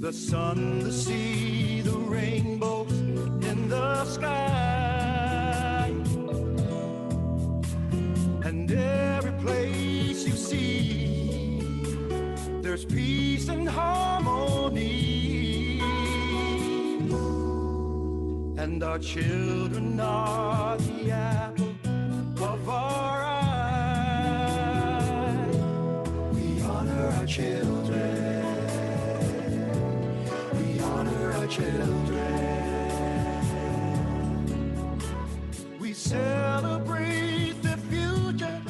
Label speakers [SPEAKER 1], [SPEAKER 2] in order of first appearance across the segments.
[SPEAKER 1] The sun, the sea, the rainbows in the sky, and every place you see, there's peace and harmony. And our children are the apple of our eye. We honor our children. We honor our children. We celebrate the future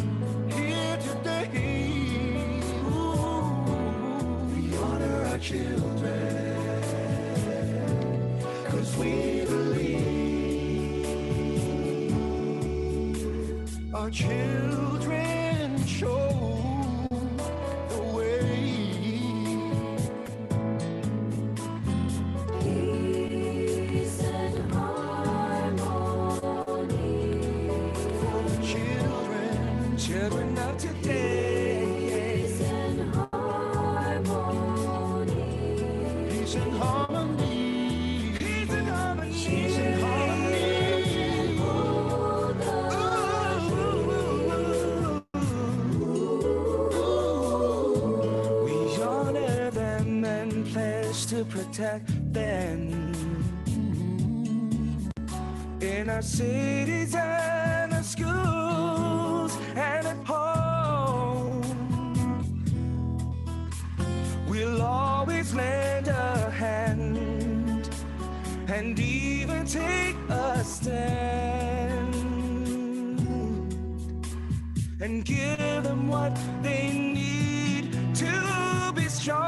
[SPEAKER 1] here today. Ooh, we honor our children, 'cause we believe our children show the way.
[SPEAKER 2] Peace and harmony
[SPEAKER 1] For the children of today.
[SPEAKER 2] Peace and harmony
[SPEAKER 1] Peace and harmony. Peace and harmony. Peace and harmony. We honor them and pledge to protect them in our cities and our schools and at home. We'll always lend a hand and even take a stand and give them what they need to be strong.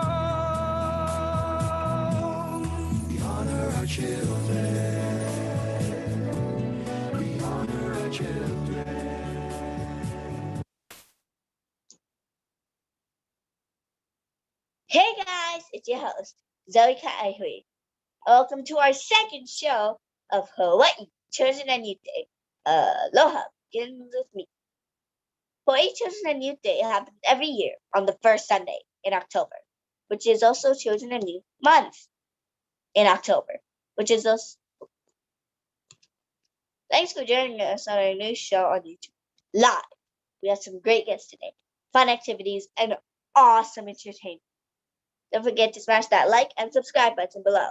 [SPEAKER 1] We honor our children. We honor our children.
[SPEAKER 3] Hey guys, it's your host, Zoe Kaihui. Welcome to our second show of Hawaii Children and Youth Day. Aloha, begins with me. Hawaii Children and Youth Day happens every year on the first Sunday in October, which is also Children and Youth Month in October, which is also. Thanks for joining us on our new show on YouTube live. We have some great guests today, fun activities, and awesome entertainment. Don't forget to smash that like and subscribe button below.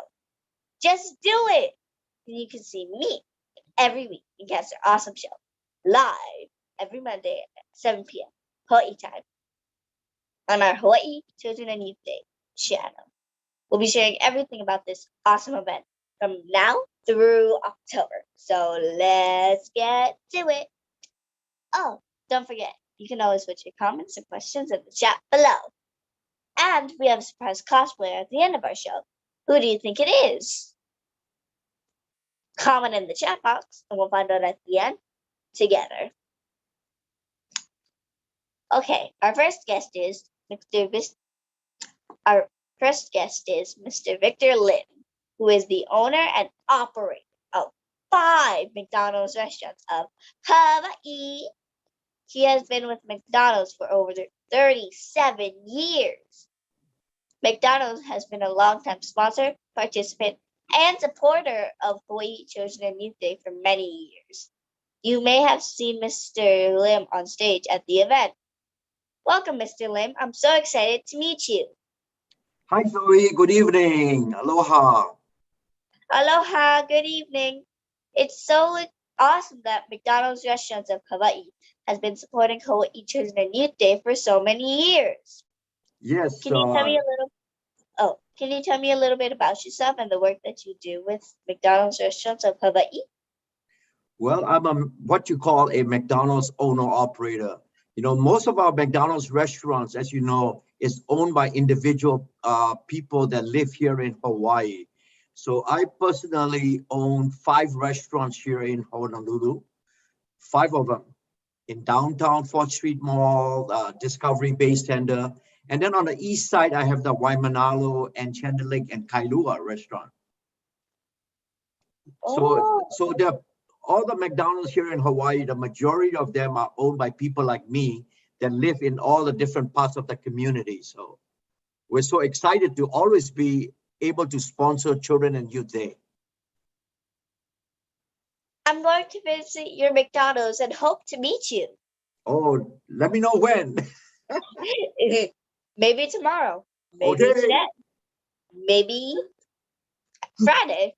[SPEAKER 3] Just do it! And you can see me every week and catch our awesome show live every Monday at 7 p.m. Hawaii time on our Hawaii Children and Youth Day channel. We'll be sharing everything about this awesome event from now through October. So let's get to it. Oh, don't forget, you can always put your comments and questions in the chat below. And we have a surprise cosplayer at the end of our show. Who do you think it is? Comment in the chat box and we'll find out at the end together. Okay, our first guest is Mr. Victor Lim, who is the owner and operator of 5 McDonald's restaurants of Hawaii. He has been with McDonald's for over 37 years. McDonald's has been a longtime sponsor, participant, and supporter of Hawaii Children and Youth Day for many years. You may have seen Mr. Lim on stage at the event. Welcome, Mr. Lim. I'm so excited to meet you.
[SPEAKER 4] Hi, Zoe. Good evening. Aloha.
[SPEAKER 3] Aloha. Good evening. It's so awesome that McDonald's Restaurants of Hawaii has been supporting Hawaii Children and Youth Day for so many years.
[SPEAKER 4] Yes.
[SPEAKER 3] Can you tell me a little bit about yourself and the work that you do with McDonald's Restaurants of Hawaii?
[SPEAKER 4] Well, I'm what you call a McDonald's owner-operator. You know, most of our McDonald's restaurants, as you know, is owned by individual people that live here in Hawaii. So I personally own 5 restaurants here in Honolulu, 5 of them in downtown 4th Street Mall, Discovery Bay Center. And then on the east side, I have the Waimanalo and Chandler Lake and Kailua restaurant. So all the McDonald's here in Hawaii, the majority of them are owned by people like me that live in all the different parts of the community. So we're so excited to always be able to sponsor Children and Youth Day.
[SPEAKER 3] I'm going to visit your McDonald's and hope to meet you.
[SPEAKER 4] Oh, let me know when.
[SPEAKER 3] Maybe tomorrow. Maybe
[SPEAKER 4] Okay.
[SPEAKER 3] today. Maybe Friday.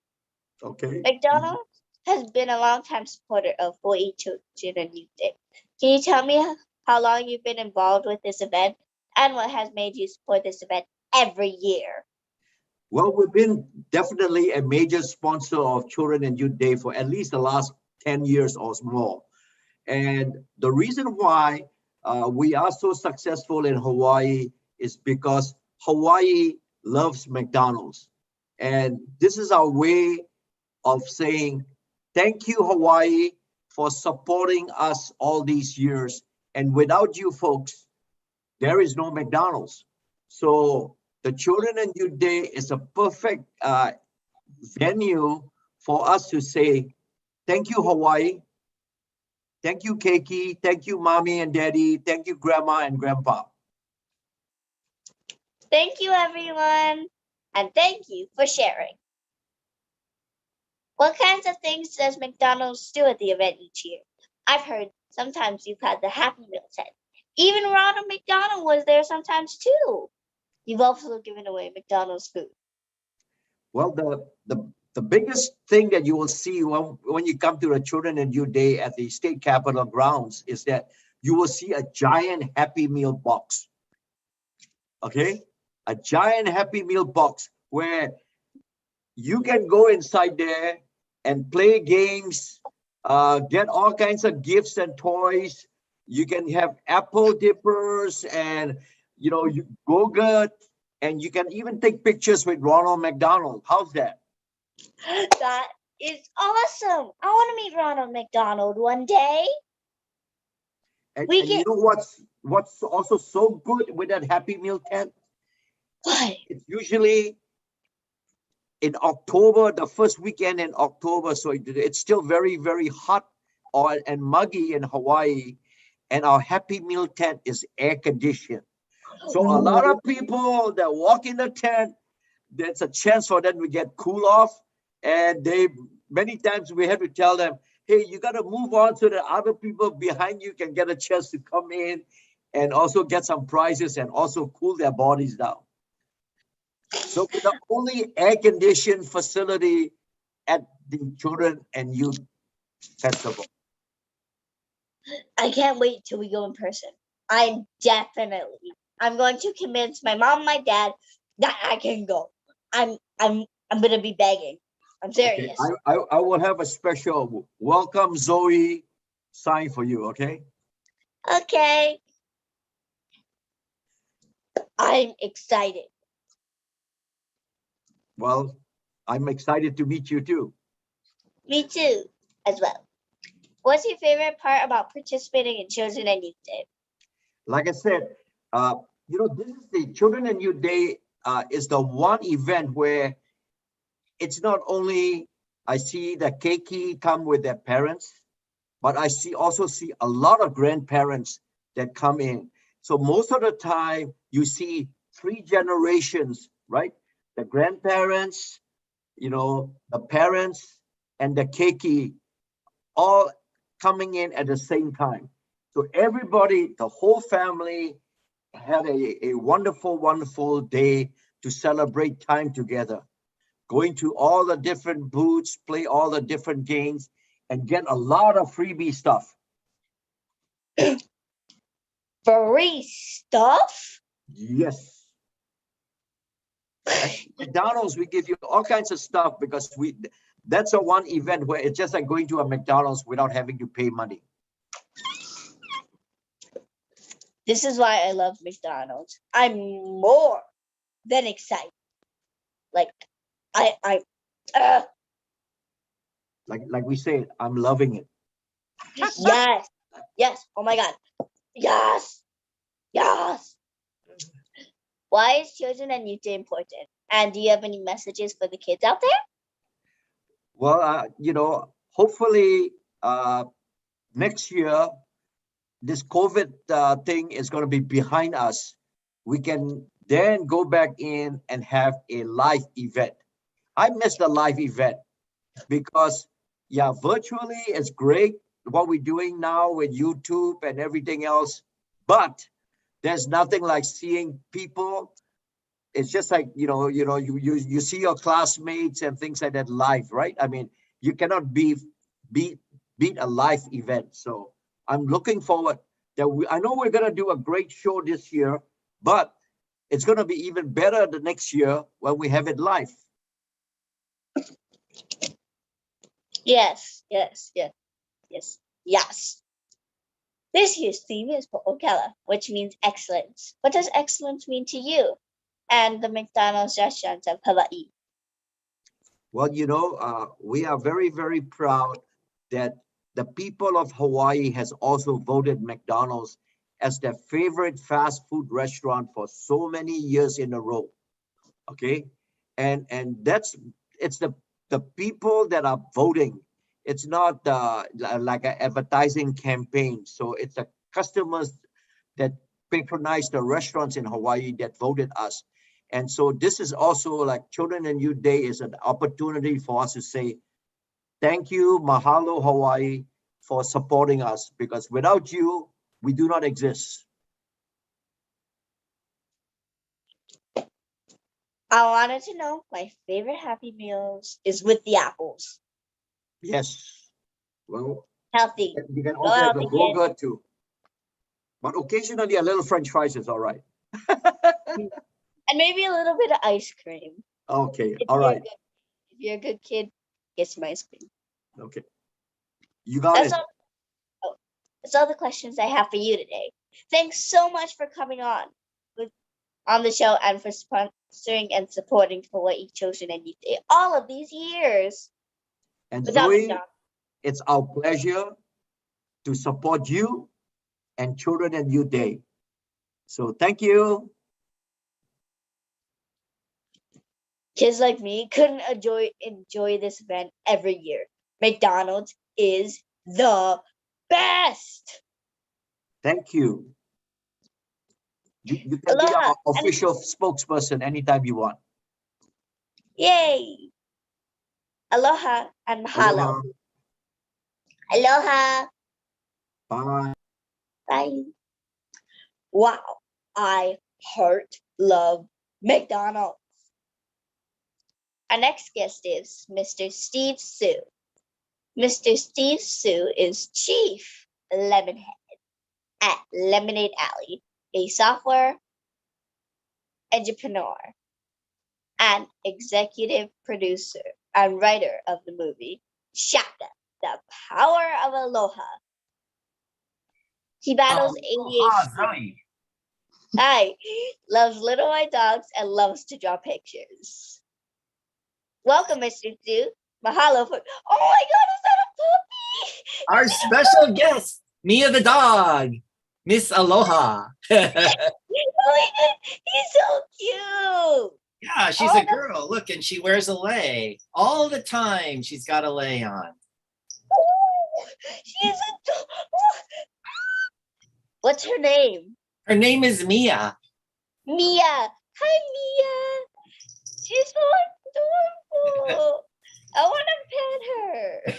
[SPEAKER 4] Okay.
[SPEAKER 3] McDonald's has been a long-time supporter of Hawaii Children and Youth Day. Can you tell me how long you've been involved with this event and what has made you support this event every year?
[SPEAKER 4] Well, we've been definitely a major sponsor of Children and Youth Day for at least the last 10 years or more. And the reason why we are so successful in Hawaii is because Hawaii loves McDonald's. And this is our way of saying, thank you, Hawaii, for supporting us all these years. And without you folks, there is no McDonald's. So the Children and Youth Day is a perfect venue for us to say, thank you, Hawaii. Thank you, Keiki. Thank you, Mommy and Daddy. Thank you, Grandma and Grandpa.
[SPEAKER 3] Thank you, everyone. And thank you for sharing. What kinds of things does McDonald's do at the event each year? I've heard sometimes you've had the Happy Meal tent. Even Ronald McDonald was there sometimes too. You've also given away McDonald's food.
[SPEAKER 4] Well, the biggest thing that you will see when you come to the Children and Youth Day at the State Capitol grounds is that you will see a giant Happy Meal box. Okay? A giant Happy Meal box where you can go inside there and play games, get all kinds of gifts and toys. You can have apple dippers and yogurt, and you can even take pictures with Ronald McDonald. How's that?
[SPEAKER 3] That is awesome. I want to meet Ronald McDonald one day.
[SPEAKER 4] And you know what's also so good with that Happy Meal tent?
[SPEAKER 3] What?
[SPEAKER 4] It's usually in October, the first weekend in October. So it's still very, very hot and muggy in Hawaii. And our Happy Meal tent is air conditioned. So a lot of people that walk in the tent, there's a chance for them to get cool off. And many times we have to tell them, hey, you got to move on so that other people behind you can get a chance to come in and also get some prizes and also cool their bodies down. So we're the only air-conditioned facility at the Children and Youth Festival.
[SPEAKER 3] I can't wait till we go in person. I'm going to convince my mom and my dad that I can go. I'm gonna be begging. I'm serious.
[SPEAKER 4] Okay. I will have a special welcome Zoe sign for you, okay?
[SPEAKER 3] Okay. I'm excited.
[SPEAKER 4] Well, I'm excited to meet you too.
[SPEAKER 3] Me too, as well. What's your favorite part about participating in Children and Youth Day?
[SPEAKER 4] Like I said, this is the Children and Youth Day is the one event where it's not only I see the keiki come with their parents, but I also see a lot of grandparents that come in. So most of the time you see 3 generations, right? The grandparents, the parents and the keiki all coming in at the same time. So everybody, the whole family had a wonderful, wonderful day to celebrate time together. Going to all the different booths, play all the different games, and get a lot of freebie stuff.
[SPEAKER 3] Free stuff?
[SPEAKER 4] Yes. At McDonald's, we give you all kinds of stuff because that's a one event where it's just like going to a McDonald's without having to pay money.
[SPEAKER 3] This is why I love McDonald's. I'm more than excited. Like
[SPEAKER 4] like we say, I'm loving it.
[SPEAKER 3] Yes. Oh my God. Yes. Why is Children and Youth Day important? And do you have any messages for the kids out there?
[SPEAKER 4] Well, hopefully next year, this COVID thing is going to be behind us. We can then go back in and have a live event. I miss the live event because, yeah, virtually it's great what we're doing now with YouTube and everything else, but there's nothing like seeing people. It's just like, you see your classmates and things like that live, right? I mean, you cannot beat a live event. So I'm looking forward that I know we're gonna do a great show this year, but it's gonna be even better the next year when we have it live.
[SPEAKER 3] Yes, yes, yes, yes, yes. This year's theme is Po'okela, which means excellence. What does excellence mean to you and the McDonald's restaurants of Hawaii?
[SPEAKER 4] Well, we are very, very proud that the people of Hawaii has also voted McDonald's as their favorite fast food restaurant for so many years in a row. Okay, and it's the people that are voting. It's not like an advertising campaign. So it's the customers that patronize the restaurants in Hawaii that voted us. And so this is also like Children and Youth Day is an opportunity for us to say, thank you, mahalo Hawaii, for supporting us, because without you, we do not exist.
[SPEAKER 3] I wanted to know my favorite Happy Meals is with the apples.
[SPEAKER 4] Yes. Well,
[SPEAKER 3] Healthy.
[SPEAKER 4] you can
[SPEAKER 3] Go
[SPEAKER 4] also have the
[SPEAKER 3] healthy, kid.
[SPEAKER 4] burger too. But occasionally a little French fries is all right.
[SPEAKER 3] And maybe a little bit of ice cream.
[SPEAKER 4] Okay,
[SPEAKER 3] If
[SPEAKER 4] all
[SPEAKER 3] you're a
[SPEAKER 4] right.
[SPEAKER 3] good, if you're a good kid, get some ice cream.
[SPEAKER 4] Okay, you got
[SPEAKER 3] That's
[SPEAKER 4] it.
[SPEAKER 3] all. Oh, that's all the questions I have for you today. Thanks so much for coming on the show and for sponsoring and supporting Hawaii Children and Youth Day all of these years.
[SPEAKER 4] And
[SPEAKER 3] Without
[SPEAKER 4] Zoe,
[SPEAKER 3] McDonald's.
[SPEAKER 4] it's our pleasure to support you and Children and Youth Day. So thank you.
[SPEAKER 3] Kids like me couldn't enjoy this event every year. McDonald's is the best.
[SPEAKER 4] Thank you. You can be
[SPEAKER 3] Aloha
[SPEAKER 4] our official spokesperson anytime you want.
[SPEAKER 3] yay. Aloha and mahalo.
[SPEAKER 4] Aloha.
[SPEAKER 3] Aloha.
[SPEAKER 4] Bye.
[SPEAKER 3] Bye. Wow. I love McDonald's. Our next guest is Mr. Steve Sue. Mr. Steve Sue is Chief Lemonhead at Lemonade Alley, a software entrepreneur and executive producer and writer of the movie Shaka, The Power of Aloha. He battles ADHD.
[SPEAKER 5] Zoe.
[SPEAKER 3] Hi, loves little white dogs and loves to draw pictures. Welcome, Mr. Sue. Mahalo for. Oh my God, is that a puppy?
[SPEAKER 5] Our special guest, Mia the dog, Miss Aloha.
[SPEAKER 3] Oh my God, he's so cute.
[SPEAKER 5] Yeah, she's a girl. Look, and she wears a lei all the time. She's got a lei on.
[SPEAKER 3] Oh, she's a. What's her name?
[SPEAKER 5] Her name is Mia.
[SPEAKER 3] Mia. Hi, Mia. She's so adorable. I want to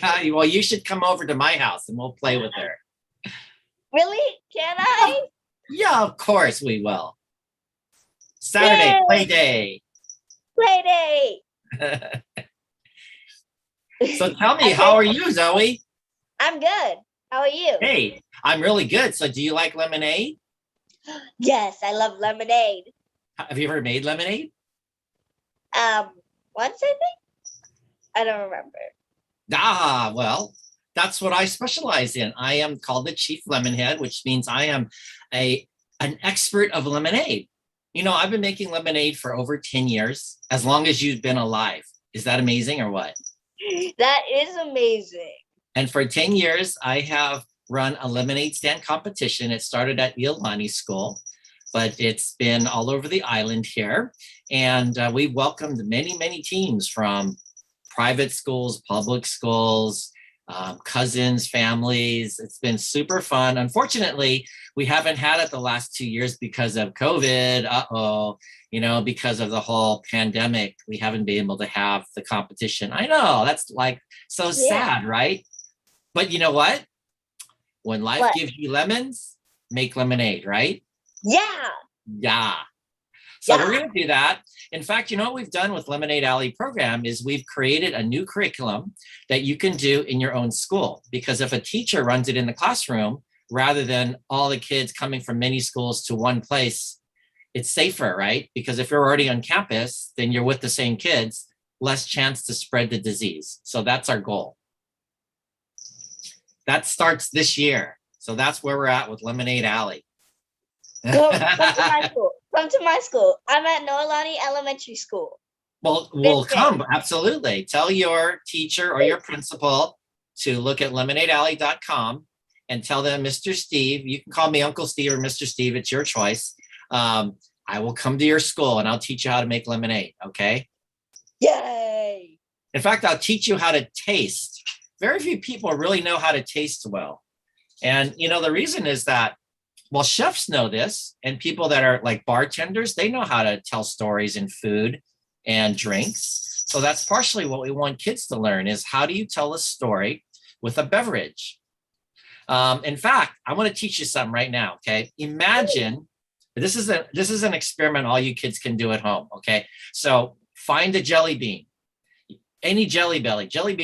[SPEAKER 3] pet her.
[SPEAKER 5] Well, you should come over to my house and we'll play with her.
[SPEAKER 3] Really? Can I?
[SPEAKER 5] Yeah, of course we will. Saturday,
[SPEAKER 3] Yay.
[SPEAKER 5] play day.
[SPEAKER 3] Play date.
[SPEAKER 5] So tell me, how are you, Zoe?
[SPEAKER 3] I'm good. How are you?
[SPEAKER 5] Hey, I'm really good. So do you like lemonade?
[SPEAKER 3] Yes, I love lemonade.
[SPEAKER 5] Have you ever made lemonade?
[SPEAKER 3] Once I think. I don't remember.
[SPEAKER 5] Ah, well, that's what I specialize in. I am called the Chief Lemonhead, which means I am an expert of lemonade. You know, I've been making lemonade for over 10 years, as long as you've been alive. Is that amazing or what?
[SPEAKER 3] That is amazing.
[SPEAKER 5] And for 10 years, I have run a lemonade stand competition. It started at Iolani School, but it's been all over the island here. And we welcomed many, many teams from private schools, public schools, cousins, families. It's been super fun. Unfortunately, we haven't had it the last 2 years because of COVID. Because of the whole pandemic, we haven't been able to have the competition. I know that's like so sad, right? But you know what? When life
[SPEAKER 3] What?
[SPEAKER 5] gives you lemons, make lemonade, right?
[SPEAKER 3] Yeah.
[SPEAKER 5] Yeah. So we're going to do that. In fact, you know what we've done with Lemonade Alley program is we've created a new curriculum that you can do in your own school. Because if a teacher runs it in the classroom, rather than all the kids coming from many schools to one place, it's safer, right? Because if you're already on campus, then you're with the same kids, less chance to spread the disease. So that's our goal. That starts this year. So that's where we're at with Lemonade Alley.
[SPEAKER 3] Come to my school. Come to my school. I'm at Noelani Elementary School.
[SPEAKER 5] Well, we'll come. Absolutely. Tell your teacher or your principal to look at lemonadealley.com and tell them, Mr. Steve, you can call me Uncle Steve or Mr. Steve. It's your choice. I will come to your school and I'll teach you how to make lemonade. Okay.
[SPEAKER 3] Yay.
[SPEAKER 5] In fact, I'll teach you how to taste. Very few people really know how to taste well. And, the reason is that, well, chefs know this, and people that are like bartenders, they know how to tell stories in food and drinks. So that's partially what we want kids to learn is how do you tell a story with a beverage? In fact, I want to teach you something right now. Okay. Imagine this is an experiment all you kids can do at home. Okay. So find a jelly bean. Any jelly belly. Jelly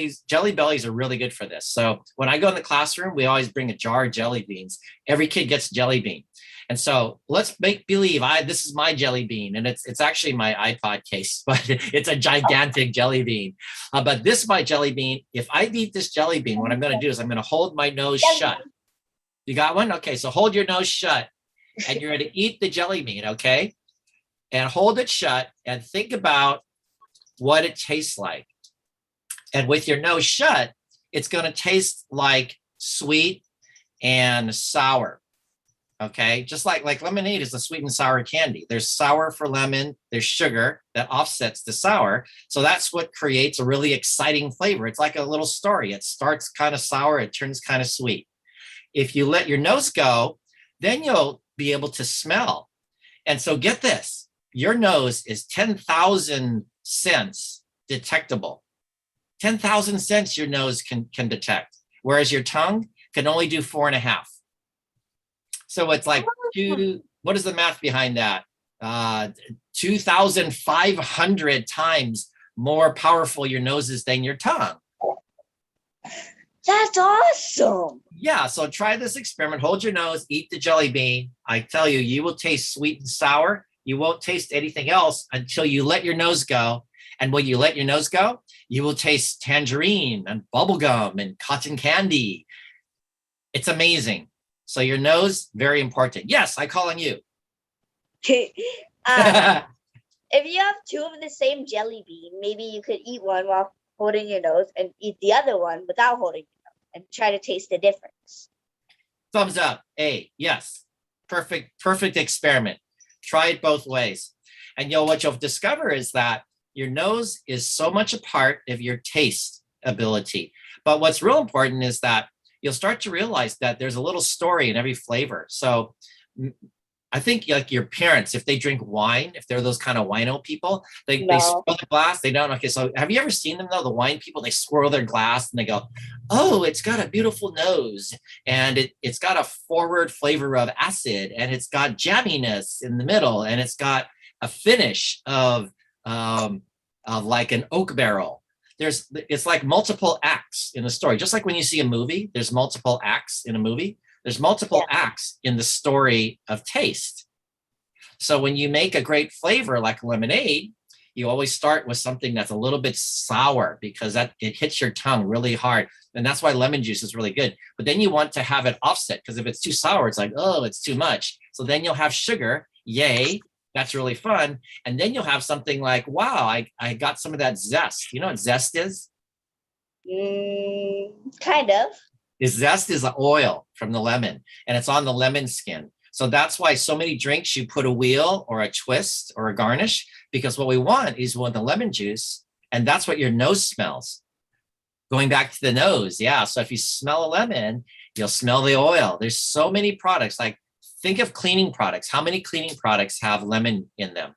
[SPEAKER 5] bellies are really good for this. So when I go in the classroom, we always bring a jar of jelly beans. Every kid gets a jelly bean. And so let's make believe this is my jelly bean. And it's actually my iPod case, but it's a gigantic jelly bean. But this is my jelly bean. If I eat this jelly bean, what I'm going to do is I'm going to hold my nose shut. You got one? Okay. So hold your nose shut and you're going to eat the jelly bean. Okay. And hold it shut and think about what it tastes like. And with your nose shut, it's going to taste like sweet and sour. Okay. Just like lemonade is a sweet and sour candy. There's sour for lemon. There's sugar that offsets the sour. So that's what creates a really exciting flavor. It's like a little story. It starts kind of sour. It turns kind of sweet. If you let your nose go, then you'll be able to smell. And so get this, your nose is 10,000 scents detectable. 10,000 scents your nose can detect, whereas your tongue can only do 4.5. So it's like what is the math behind that? 2,500 times more powerful your nose is than your tongue.
[SPEAKER 3] That's awesome.
[SPEAKER 5] Yeah, so try this experiment. Hold your nose, eat the jelly bean. I tell you, you will taste sweet and sour. You won't taste anything else until you let your nose go. And when you let your nose go, you will taste tangerine and bubblegum and cotton candy. It's amazing. So your nose, very important. Yes, I call on you.
[SPEAKER 3] If you have two of the same jelly bean, maybe you could eat one while holding your nose and eat the other one without holding your nose and try to taste the difference.
[SPEAKER 5] Thumbs up. A, yes. Perfect experiment. Try it both ways. And what you'll discover is that your nose is so much a part of your taste ability. But what's real important is that you'll start to realize that there's a little story in every flavor. So I think like your parents, if they drink wine, if they're those kind of wino people, they swirl the glass. They don't. Okay, so have you ever seen them though? The wine people, they swirl their glass and they go, oh, it's got a beautiful nose and it's got a forward flavor of acid and it's got jamminess in the middle and it's got a finish of like an oak barrel. It's like multiple acts in the story. Just like when you see a movie, there's multiple acts in a movie. There's multiple acts in the story of taste. So when you make a great flavor like lemonade, you always start with something that's a little bit sour because it hits your tongue really hard. And that's why lemon juice is really good. But then you want to have it offset because if it's too sour, it's like, oh, it's too much. So then you'll have sugar. Yay. That's really fun. And then you'll have something like, wow, I got some of that zest. You know what zest is?
[SPEAKER 3] Kind of.
[SPEAKER 5] Zest is the oil from the lemon, and it's on the lemon skin. So that's why so many drinks you put a wheel or a twist or a garnish, because what we want is the lemon juice, and that's what your nose smells. Going back to the nose, yeah. So if you smell a lemon, you'll smell the oil. There's so many products. Like think of cleaning products. How many cleaning products have lemon in them?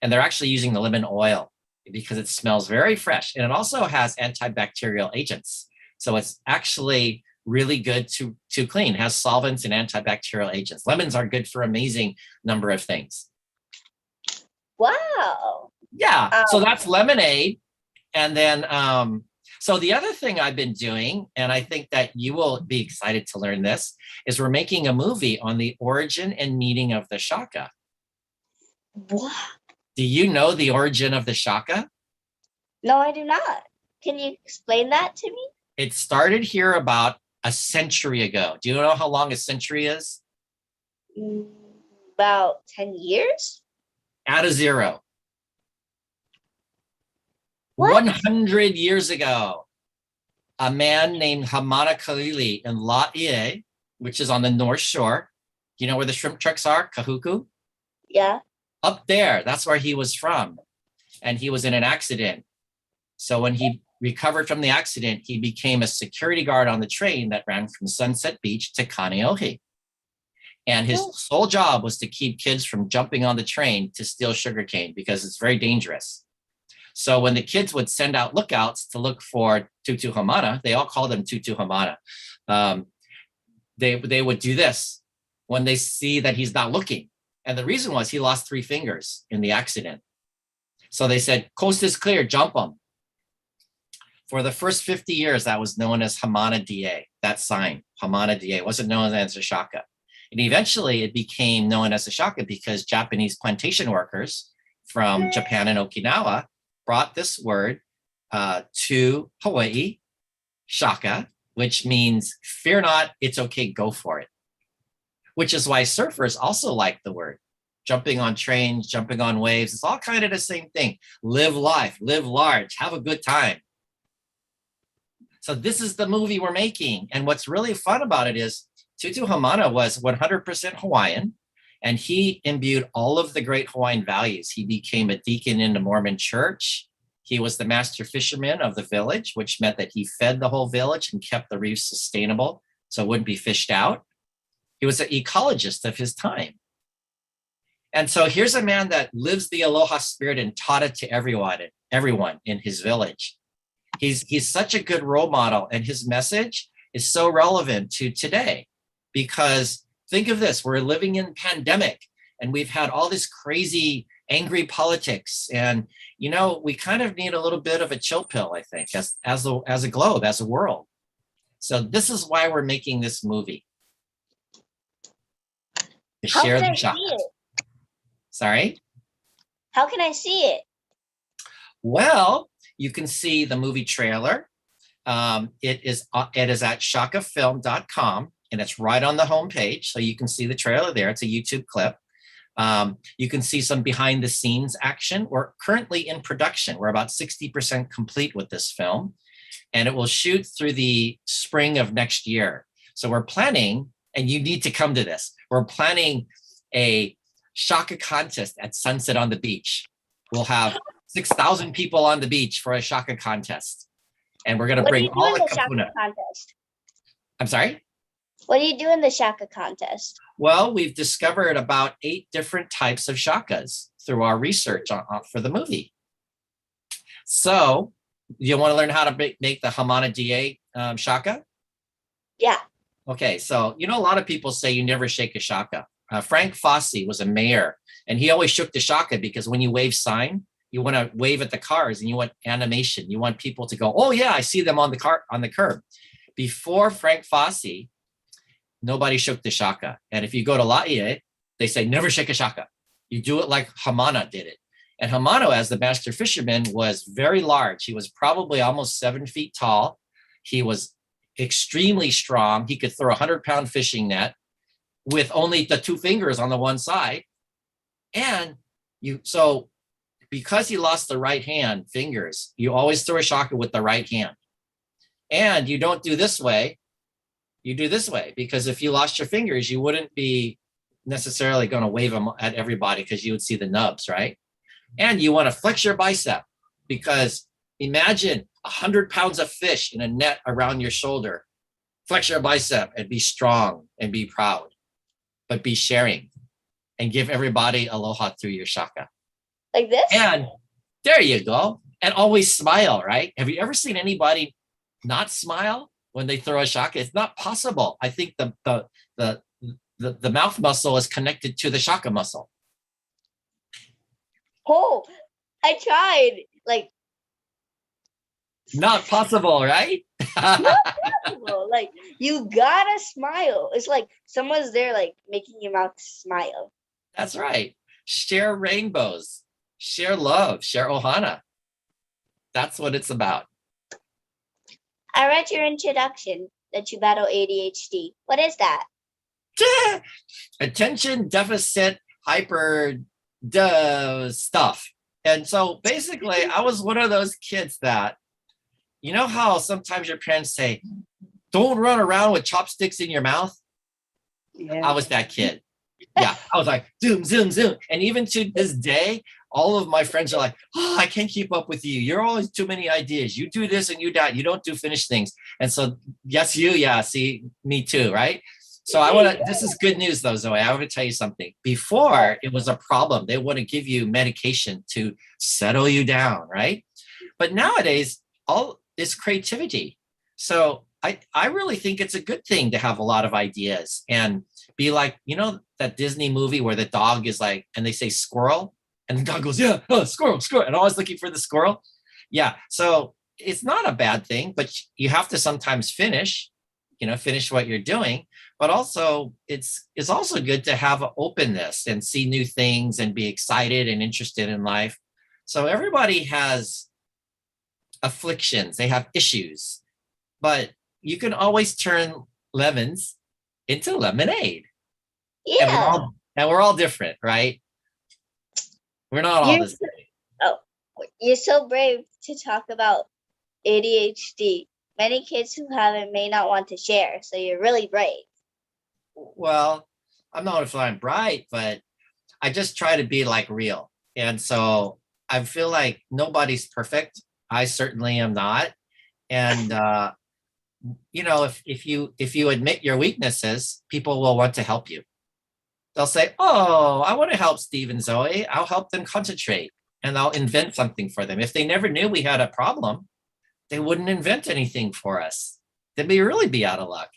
[SPEAKER 5] And they're actually using the lemon oil because it smells very fresh. And it also has antibacterial agents. So it's actually really good to clean. It has solvents and antibacterial agents. Lemons are good for amazing number of things.
[SPEAKER 3] Wow.
[SPEAKER 5] Yeah, so that's lemonade. And then, so the other thing I've been doing, and I think that you will be excited to learn this, is we're making a movie on the origin and meaning of the shaka.
[SPEAKER 3] What?
[SPEAKER 5] Do you know the origin of the shaka?
[SPEAKER 3] No, I do not. Can you explain that to me?
[SPEAKER 5] It started here about a century ago. Do you know how long a century is?
[SPEAKER 3] About 10 years?
[SPEAKER 5] Add a zero.
[SPEAKER 3] What?
[SPEAKER 5] 100 years ago, a man named Hamana Kalili in Laie, which is on the North Shore. Do you know where the shrimp trucks are? Kahuku?
[SPEAKER 3] Yeah.
[SPEAKER 5] Up there, that's where he was from. And he was in an accident. So when he recovered from the accident, he became a security guard on the train that ran from Sunset Beach to Kaneohe. And his sole job was to keep kids from jumping on the train to steal sugarcane because it's very dangerous. So when the kids would send out lookouts to look for Tutu Hamana, they all called him Tutu Hamana. They would do this when they see that he's not looking. And the reason was he lost 3 fingers in the accident. So they said, coast is clear, jump him. For the first 50 years, that was known as Hamana DA, that sign, Hamana DA, wasn't known as a shaka. And eventually it became known as a shaka because Japanese plantation workers from Japan and Okinawa brought this word to Hawaii, shaka, which means fear not, it's okay, go for it. Which is why surfers also like the word. Jumping on trains, jumping on waves, it's all kind of the same thing. Live life, live large, have a good time. So this is the movie we're making. And what's really fun about it is Tutu Hamana was 100% Hawaiian, and he imbued all of the great Hawaiian values. He became a deacon in the Mormon church. He was the master fisherman of the village, which meant that he fed the whole village and kept the reef sustainable so it wouldn't be fished out. He was an ecologist of his time. And so here's a man that lives the Aloha spirit and taught it to everyone in his village. He's such a good role model, and his message is so relevant to today because think of this, we're living in pandemic and we've had all this crazy angry politics, and you know, we kind of need a little bit of a chill pill, I think, as a globe, as a world. So this is why we're making this movie. To
[SPEAKER 3] How
[SPEAKER 5] share
[SPEAKER 3] can
[SPEAKER 5] the
[SPEAKER 3] I
[SPEAKER 5] shock.
[SPEAKER 3] see it?
[SPEAKER 5] Sorry?
[SPEAKER 3] How can I see it?
[SPEAKER 5] Well, you can see the movie trailer. It is at shakafilm.com, and it's right on the homepage. So you can see the trailer there. It's a YouTube clip. You can see some behind the scenes action. We're currently in production. We're about 60% complete with this film, and it will shoot through the spring of next year. So we're planning, and you need to come to this. We're planning a shaka contest at sunset on the beach. We'll have 6,000 people on the beach for a shaka contest. And we're going to bring all the kapuna.
[SPEAKER 3] Contest?
[SPEAKER 5] I'm sorry?
[SPEAKER 3] What do you do in the shaka contest?
[SPEAKER 5] Well, we've discovered about 8 different types of shakas through our research for the movie. So you want to learn how to make the Hamana DA shaka?
[SPEAKER 3] Yeah.
[SPEAKER 5] Okay, so you know, a lot of people say you never shake a shaka. Frank Fossey was a mayor, and he always shook the shaka because when you wave sign, you want to wave at the cars and you want animation. You want people to go, oh yeah, I see them on the curb. Before Frank Fossey, nobody shook the shaka. And if you go to Laie, they say, never shake a shaka. You do it like Hamana did it. And Hamana, as the master fisherman, was very large. He was probably almost 7 feet tall. He was extremely strong. He could throw a 100-pound fishing net with only the 2 fingers on the one side. And so because he lost the right hand fingers, you always throw a shaka with the right hand. And you don't do this way, you do this way, because if you lost your fingers, you wouldn't be necessarily going to wave them at everybody because you would see the nubs, right? And you want to flex your bicep because, Imagine 100 pounds of fish in a net around your shoulder. Flex your bicep and be strong and be proud, but be sharing and give everybody aloha through your shaka.
[SPEAKER 3] Like this?
[SPEAKER 5] And there you go. And always smile, right? Have you ever seen anybody not smile when they throw a shaka? It's not possible. I think the mouth muscle is connected to the shaka muscle.
[SPEAKER 3] Oh, I tried. Like,
[SPEAKER 5] Not possible, right?
[SPEAKER 3] possible. Like, you gotta smile. It's like someone's there, like, making your mouth smile.
[SPEAKER 5] That's right. Share rainbows, share love, share ohana. That's what it's about.
[SPEAKER 3] I read your introduction that you battle ADHD. What is that?
[SPEAKER 5] Attention deficit hyper stuff. And so basically, I was one of those kids that, you know how sometimes your parents say, don't run around with chopsticks in your mouth?
[SPEAKER 3] Yeah.
[SPEAKER 5] I was that kid. Yeah, I was like, zoom, zoom, zoom. And even to this day, all of my friends are like, oh, I can't keep up with you. You're always too many ideas. You do this and you that. You don't do finished things. And so, yes, you, yeah, see, me too, right? So I want to, this is good news though, Zoe. I want to tell you something. Before it was a problem. They want to give you medication to settle you down, right? But nowadays, all is creativity. So I really think it's a good thing to have a lot of ideas and be like, you know, that Disney movie where the dog is like, and they say squirrel, and the dog goes, yeah, oh, squirrel, squirrel, and always looking for the squirrel. Yeah, so it's not a bad thing, but you have to sometimes finish what you're doing. But also, it's also good to have an openness and see new things and be excited and interested in life. So everybody has afflictions, they have issues, but you can always turn lemons into lemonade.
[SPEAKER 3] Yeah.
[SPEAKER 5] And we're all different, right? We're not all the same.
[SPEAKER 3] Oh, you're so brave to talk about ADHD. Many kids who have it may not want to share, so you're really brave.
[SPEAKER 5] Well, I'm not if I'm bright, but I just try to be like real. And so I feel like nobody's perfect. I certainly am not. And you know, if you admit your weaknesses, people will want to help you. They'll say, oh, I want to help Steve and Zoe. I'll help them concentrate and I'll invent something for them. If they never knew we had a problem, they wouldn't invent anything for us. They'd really be out of luck.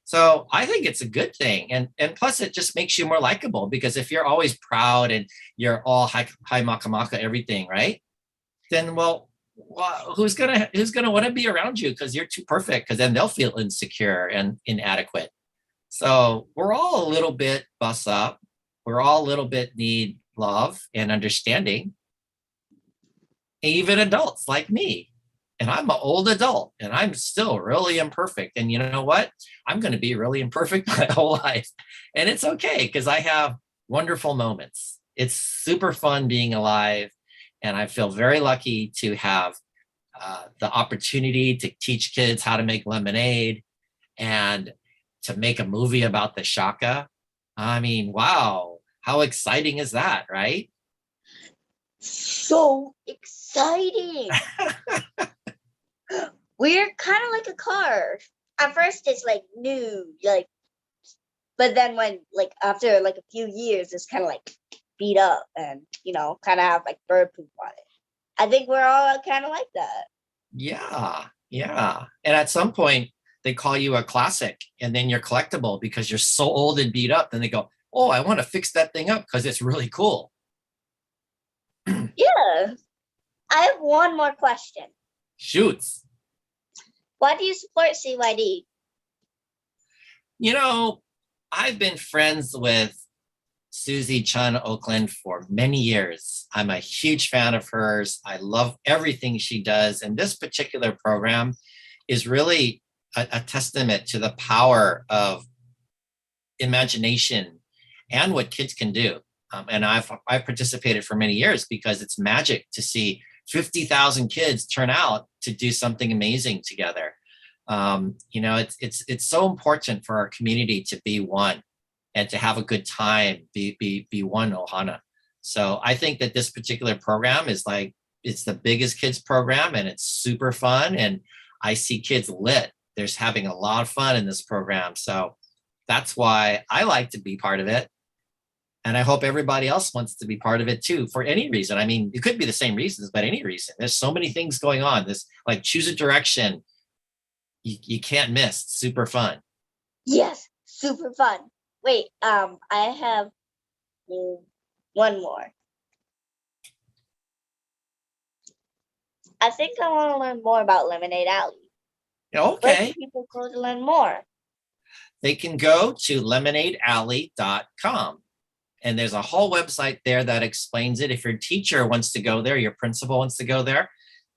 [SPEAKER 5] So I think it's a good thing. And plus it just makes you more likable because if you're always proud and you're all high makamaka everything, right? Then well, who's gonna want to be around you because you're too perfect, because then they'll feel insecure and inadequate. So we're all a little bit bust up. We're all a little bit need love and understanding. Even adults like me. And I'm an old adult and I'm still really imperfect. And you know what? I'm going to be really imperfect my whole life. And it's okay because I have wonderful moments. It's super fun being alive. And I feel very lucky to have the opportunity to teach kids how to make lemonade and to make a movie about the shaka. I mean, wow, how exciting is that, right?
[SPEAKER 3] So exciting. We're kind of like a car. At first it's like new, like, but then when like after like a few years it's kind of like beat up and kind of have like bird poop on it. I think we're all kind of like that.
[SPEAKER 5] Yeah. And at some point they call you a classic and then you're collectible because you're so old and beat up. Then they go, oh, I want to fix that thing up because it's really cool.
[SPEAKER 3] Yeah. I have one more question.
[SPEAKER 5] Shoots.
[SPEAKER 3] Why do you support CYD?
[SPEAKER 5] I've been friends with Susie Chun Oakland for many years. I'm a huge fan of hers. I love everything she does. And this particular program is really a testament to the power of imagination and what kids can do. And I've participated for many years because it's magic to see 50,000 kids turn out to do something amazing together. It's so important for our community to be one and to have a good time, be one ohana. So I think that this particular program is like it's the biggest kids program and it's super fun. And I see kids lit. There's having a lot of fun in this program. So that's why I like to be part of it. And I hope everybody else wants to be part of it too, for any reason. I mean, it could be the same reasons, but any reason. There's so many things going on. This, like, choose a direction you can't miss. It's super fun.
[SPEAKER 3] Yes, super fun. Wait, I have one more. I think I want to learn more about Lemonade Alley. Where
[SPEAKER 5] Okay.
[SPEAKER 3] can people go to learn more?
[SPEAKER 5] They can go to lemonadealley.com. And there's a whole website there that explains it. If your teacher wants to go there, your principal wants to go there,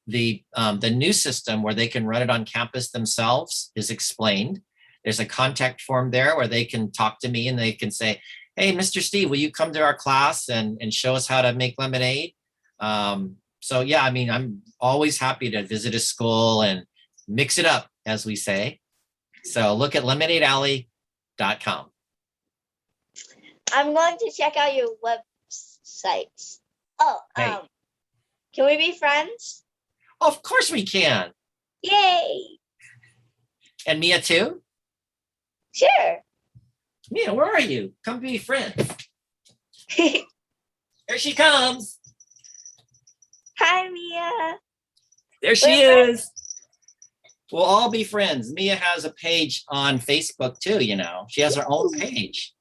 [SPEAKER 5] the new system where they can run it on campus themselves is explained. There's a contact form there where they can talk to me and they can say, hey, Mr. Steve, will you come to our class and show us how to make lemonade? So yeah, I mean, I'm always happy to visit a school and mix it up, as we say. So look at lemonadealley.com.
[SPEAKER 3] I'm going to check out your websites. Oh,
[SPEAKER 5] Hey.
[SPEAKER 3] Can we be friends?
[SPEAKER 5] Of course we can.
[SPEAKER 3] Yay!
[SPEAKER 5] And Mia too?
[SPEAKER 3] Sure.
[SPEAKER 5] Mia, where are you? Come be friends. Here she comes.
[SPEAKER 3] Hi, Mia.
[SPEAKER 5] There she
[SPEAKER 3] We're
[SPEAKER 5] is. We'll all be friends. Mia has a page on Facebook too, you know. She has her own page.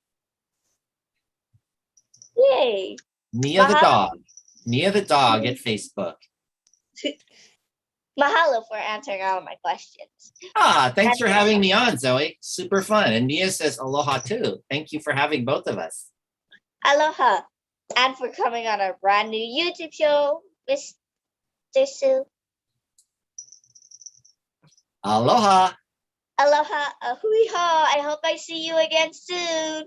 [SPEAKER 3] Yay.
[SPEAKER 5] Mia the
[SPEAKER 3] Mahalo.
[SPEAKER 5] dog. Mia the dog at Facebook.
[SPEAKER 3] Mahalo for answering all of my questions.
[SPEAKER 5] Thanks for having me on, Zoe. Super fun. And Mia says aloha too. Thank you for having both of us.
[SPEAKER 3] Aloha. And for coming on our brand new YouTube show, Mr. Sue.
[SPEAKER 5] Aloha.
[SPEAKER 3] Aloha. Ahui ha. I hope I see you again soon.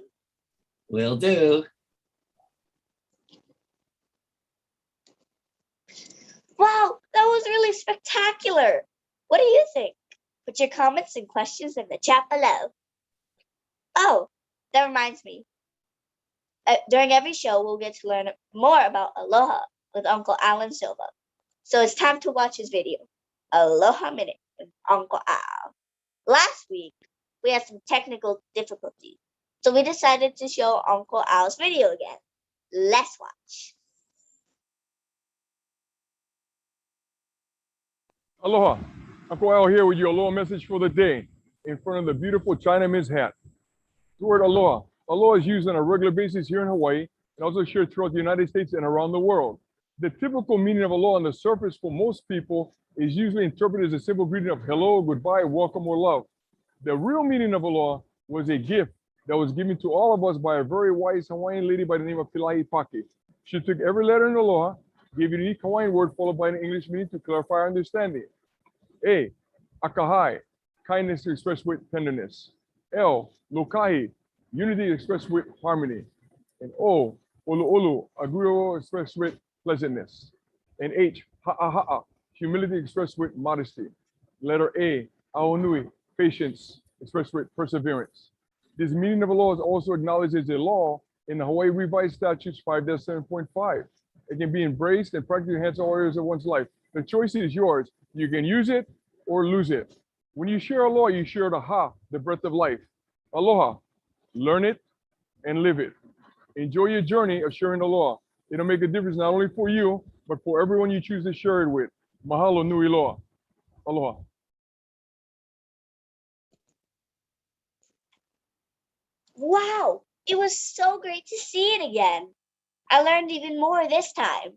[SPEAKER 5] Will do.
[SPEAKER 3] Wow, that was really spectacular. What do you think? Put your comments and questions in the chat below. Oh, that reminds me. During every show, we'll get to learn more about Aloha with Uncle Alan Silva. So it's time to watch his video, Aloha Minute with Uncle Al. Last week, we had some technical difficulties, so we decided to show Uncle Al's video again. Let's watch.
[SPEAKER 6] Aloha. Uncle Al here with your aloha message for the day in front of the beautiful Chinaman's hat. The word aloha. Aloha is used on a regular basis here in Hawaii and also shared throughout the United States and around the world. The typical meaning of aloha on the surface for most people is usually interpreted as a simple greeting of hello, goodbye, welcome, or love. The real meaning of aloha was a gift that was given to all of us by a very wise Hawaiian lady by the name of Pilahi Pake. She took every letter in aloha, gave a unique Hawaiian word followed by an English meaning to clarify our understanding. A, akahai, kindness expressed with tenderness. L, lokahi, unity expressed with harmony. And O, olu, agreeable expressed with pleasantness. And H, ha'aha'a, humility expressed with modesty. Letter A, aonui, patience expressed with perseverance. This meaning of aloha is also acknowledged as a law in the Hawaii Revised Statutes 5-7.5. It can be embraced and practically enhance all areas of one's life. The choice is yours. You can use it or lose it. When you share aloha, you share the ha, the breath of life. Aloha, learn it and live it. Enjoy your journey of sharing aloha. It'll make a difference not only for you, but for everyone you choose to share it with. Mahalo nui loa. Aloha.
[SPEAKER 3] Wow, it was so great to see it again. I learned even more this time.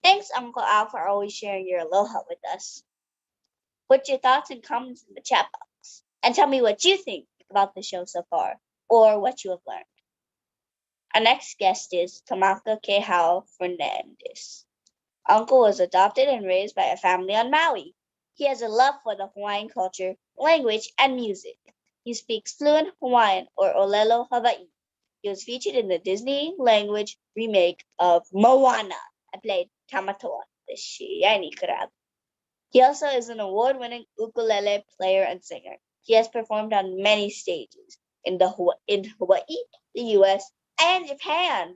[SPEAKER 3] Thanks, Uncle Al, for always sharing your aloha with us. Put your thoughts and comments in the chat box and tell me what you think about the show so far or what you have learned. Our next guest is Tamaka Kehao Fernandez. Uncle was adopted and raised by a family on Maui. He has a love for the Hawaiian culture, language, and music. He speaks fluent Hawaiian or Olelo Hawaii. He was featured in the Disney language remake of Moana. I played Tamatoa, the shiny crab. He also is an award-winning ukulele player and singer. He has performed on many stages in Hawaii, the US, and Japan.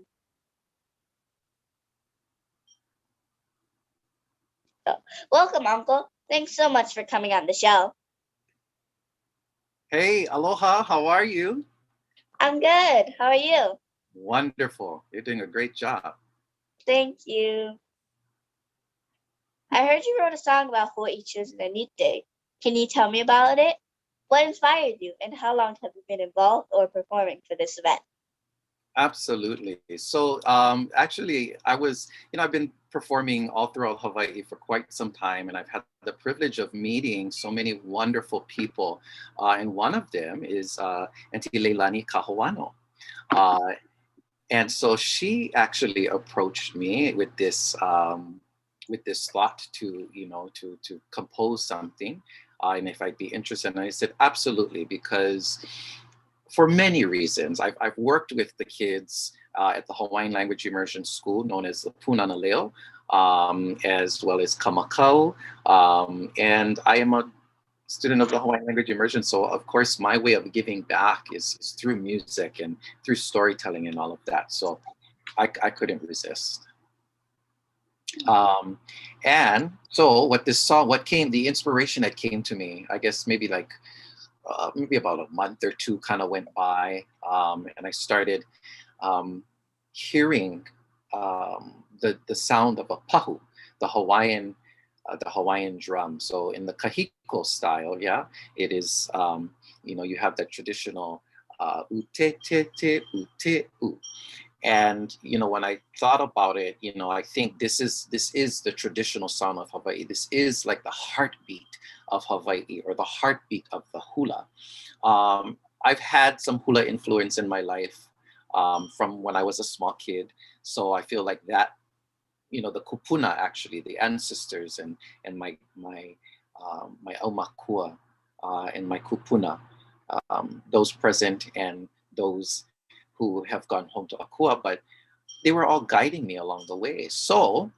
[SPEAKER 3] Welcome, Uncle. Thanks so much for coming on the show.
[SPEAKER 7] Hey, aloha, how are you?
[SPEAKER 3] I'm good. How are you?
[SPEAKER 7] Wonderful. You're doing a great job.
[SPEAKER 3] Thank you. I heard you wrote a song about Hawaii choosing a neat day. Can you tell me about it? What inspired you, and how long have you been involved or performing for this event?
[SPEAKER 7] Absolutely. So, actually, I've been performing all throughout Hawaii for quite some time, and I've had the privilege of meeting so many wonderful people. And one of them is Auntie Leilani Kahawano. Uh, and so she actually approached me with this thought to, to compose something, and if I'd be interested. And I said, absolutely, because for many reasons. I've worked with the kids at the Hawaiian Language Immersion School, known as the Punana as well as Kamakau. And I am a student of the Hawaiian Language Immersion. So, of course, my way of giving back is through music and through storytelling and all of that. So I couldn't resist. And so the inspiration that came to me, I guess maybe about a month or two kind of went by, and I started hearing the sound of a pahu, the Hawaiian drum. So in the kahiko style, yeah, it is. You have that traditional ute te te ute u. And when I thought about it, I think this is the traditional sound of Hawaii. This is like the heartbeat of Hawaii, or the heartbeat of the hula. I've had some hula influence in my life from when I was a small kid. So I feel like that, the kupuna, actually, the ancestors and my aumakua and my kupuna, those present and those who have gone home to Akua, but they were all guiding me along the way. So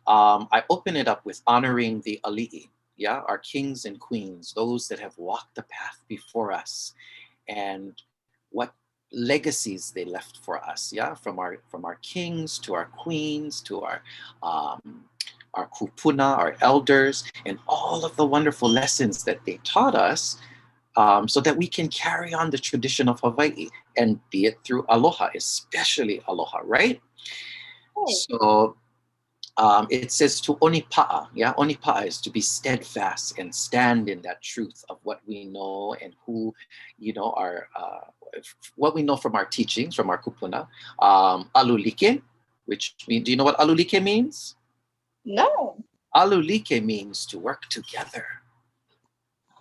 [SPEAKER 7] I open it up with honoring the ali'i, yeah, our kings and queens, those that have walked the path before us, and what legacies they left for us, yeah, from our kings to our queens to our kupuna, our elders, and all of the wonderful lessons that they taught us, so that we can carry on the tradition of Hawaii, and be it through aloha, especially aloha, right?
[SPEAKER 3] Hey,
[SPEAKER 7] So it says to onipa'a, yeah, onipa'a is to be steadfast and stand in that truth of what we know and who, are what we know from our teachings, from our kupuna. Alulike, which means, do you know what alulike means?
[SPEAKER 3] no.
[SPEAKER 7] Alulike means to work together.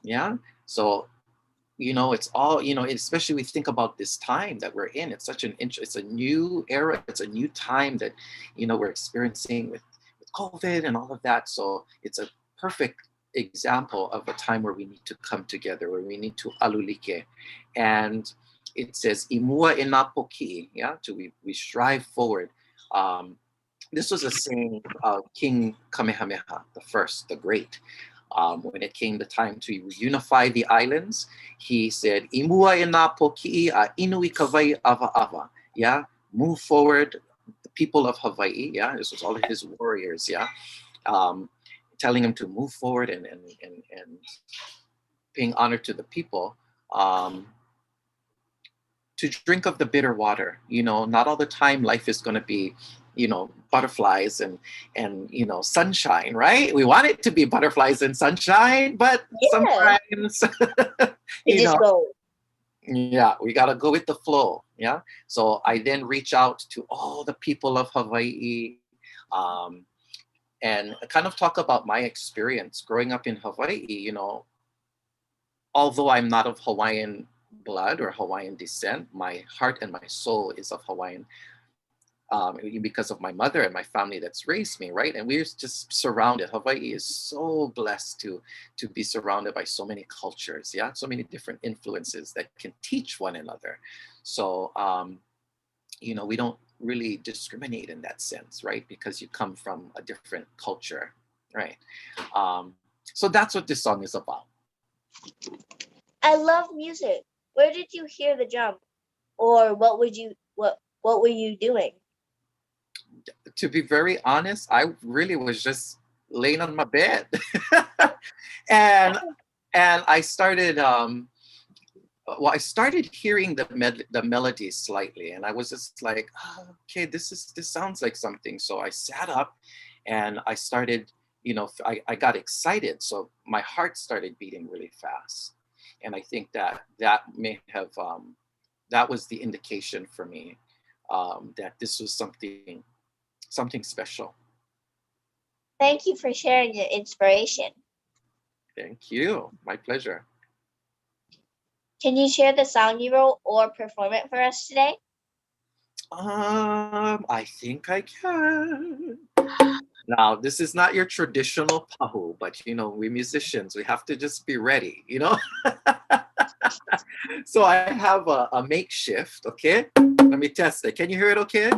[SPEAKER 7] Yeah. So it's all, especially we think about this time that we're in. It's such it's a new era. It's a new time that, we're experiencing with COVID and all of that. So it's a perfect example of a time where we need to come together, where we need to alulike. And it says, imua inapoki, yeah, we strive forward. This was a saying of King Kamehameha, the first, the great. When it came the time to unify the islands, he said, "Imua ina poki'i a inui kawai ava ava." Yeah, move forward, the people of Hawaii. Yeah, this was all of his warriors. Yeah, telling him to move forward and paying honor to the people. To drink of the bitter water. Not all the time life is going to be, butterflies and sunshine, right? We want it to be butterflies and sunshine, but
[SPEAKER 3] Yeah.
[SPEAKER 7] sometimes
[SPEAKER 3] You
[SPEAKER 7] you
[SPEAKER 3] just
[SPEAKER 7] know
[SPEAKER 3] go.
[SPEAKER 7] yeah, we got to go with the flow. Yeah, so I then reach out to all the people of Hawaii, um, and kind of talk about my experience growing up in Hawaii. Although I'm not of Hawaiian blood or Hawaiian descent, my heart and my soul is of Hawaiian, because of my mother and my family that's raised me, right? And we're just surrounded. Hawaii is so blessed to be surrounded by so many cultures, yeah, so many different influences that can teach one another. So, we don't really discriminate in that sense, right? Because you come from a different culture, right? So that's what this song is about.
[SPEAKER 3] I love music. Where did you hear the drum? Or what were you doing?
[SPEAKER 7] To be very honest, I really was just laying on my bed. and and I started well, I started hearing the melody slightly, and I was just like, oh, okay, this sounds like something. So I sat up, and I started, I got excited. So my heart started beating really fast, and I think that may have that was the indication for me that this was something special.
[SPEAKER 3] Thank you for sharing your inspiration.
[SPEAKER 7] Thank you. My pleasure.
[SPEAKER 3] Can you share the song you wrote or perform it for us today?
[SPEAKER 7] I think I can. Now, this is not your traditional pahu, but we musicians, we have to just be ready. So I have a makeshift, okay? Let me test it. Can you hear it okay?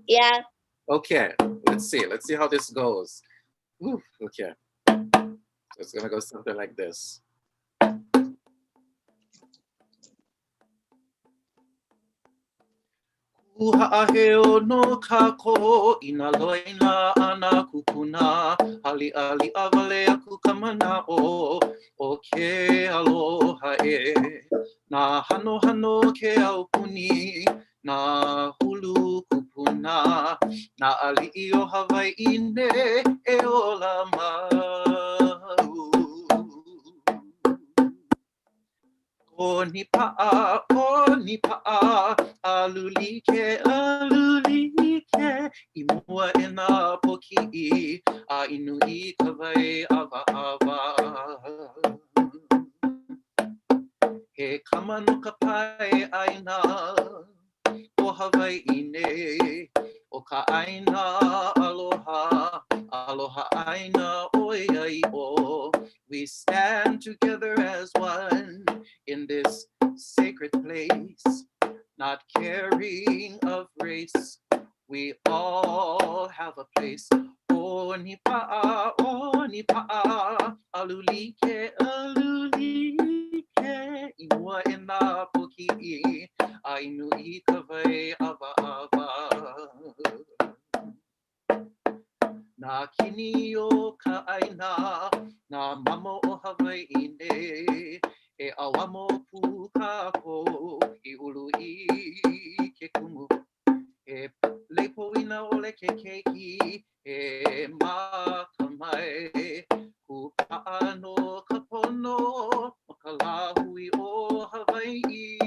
[SPEAKER 3] Yeah.
[SPEAKER 7] Okay, let's see. Let's see how this goes. Ooh, okay. So it's gonna go something like this. Kuha'aheo no kako ina loina ana kukuna hali ali avale aku kamana o ke aloha e na hano hano ke aupuni na hulu kupuna na ali i o Hawaii ne e ola mau. O ni pa'a, alulike, i mua e nā poki'i, a inu I ka wai awa awa. He kamano ka pai aina, o Hawaii ne, o ka aina aloha, aloha aina oi ai o. We stand together as one in this sacred place, not caring of race. We all have a place. O ni pa'a, alulike, inua e nā poki'i, a inu I ka wai awa awa. Nā kini o ka aina, nā mamo o Hawaii ne, e awamo pu kako I ulu I ke kumu. E leipo ina ole ke keiki, e makamai, ku pa'a no ka pono, o ka lahui o Hawaii.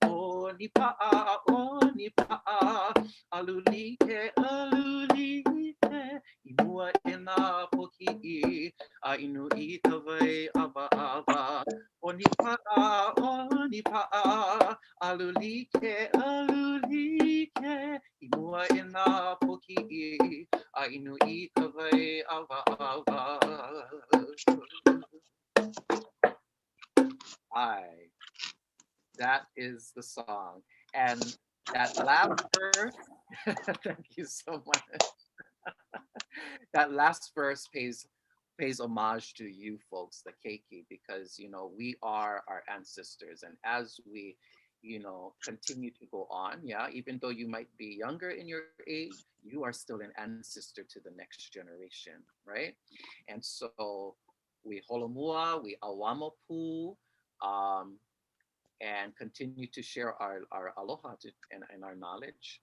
[SPEAKER 7] O ni pa'a, alulike, I mua e nā poki'i, a inu I ka wai awa awa. O ni pa'a, alulike, I mua e nā poki'i, a inu I ka wai awa awa. Aye. That is the song. And that last verse, thank you so much. That last verse pays homage to you folks, the keiki, because we are our ancestors, and as we continue to go on, yeah, even though you might be younger in your age, you are still an ancestor to the next generation, right? And so we holomua, we awamopu, and continue to share our aloha and our knowledge.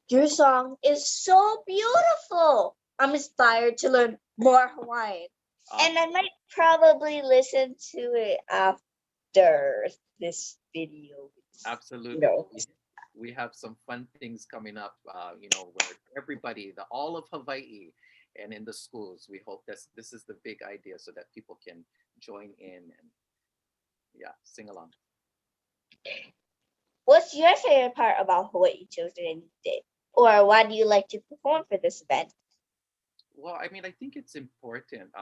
[SPEAKER 3] Your song is so beautiful. I'm inspired to learn more Hawaiian. And I might probably listen to it after this video.
[SPEAKER 7] Absolutely. We have some fun things coming up, where everybody, all of Hawaii and in the schools, we hope this is the big idea so that people can join in and sing along.
[SPEAKER 3] What's your favorite part about Hawaii Children's Day? Or why do you like to perform for this event?
[SPEAKER 7] Well, I mean, I think it's important.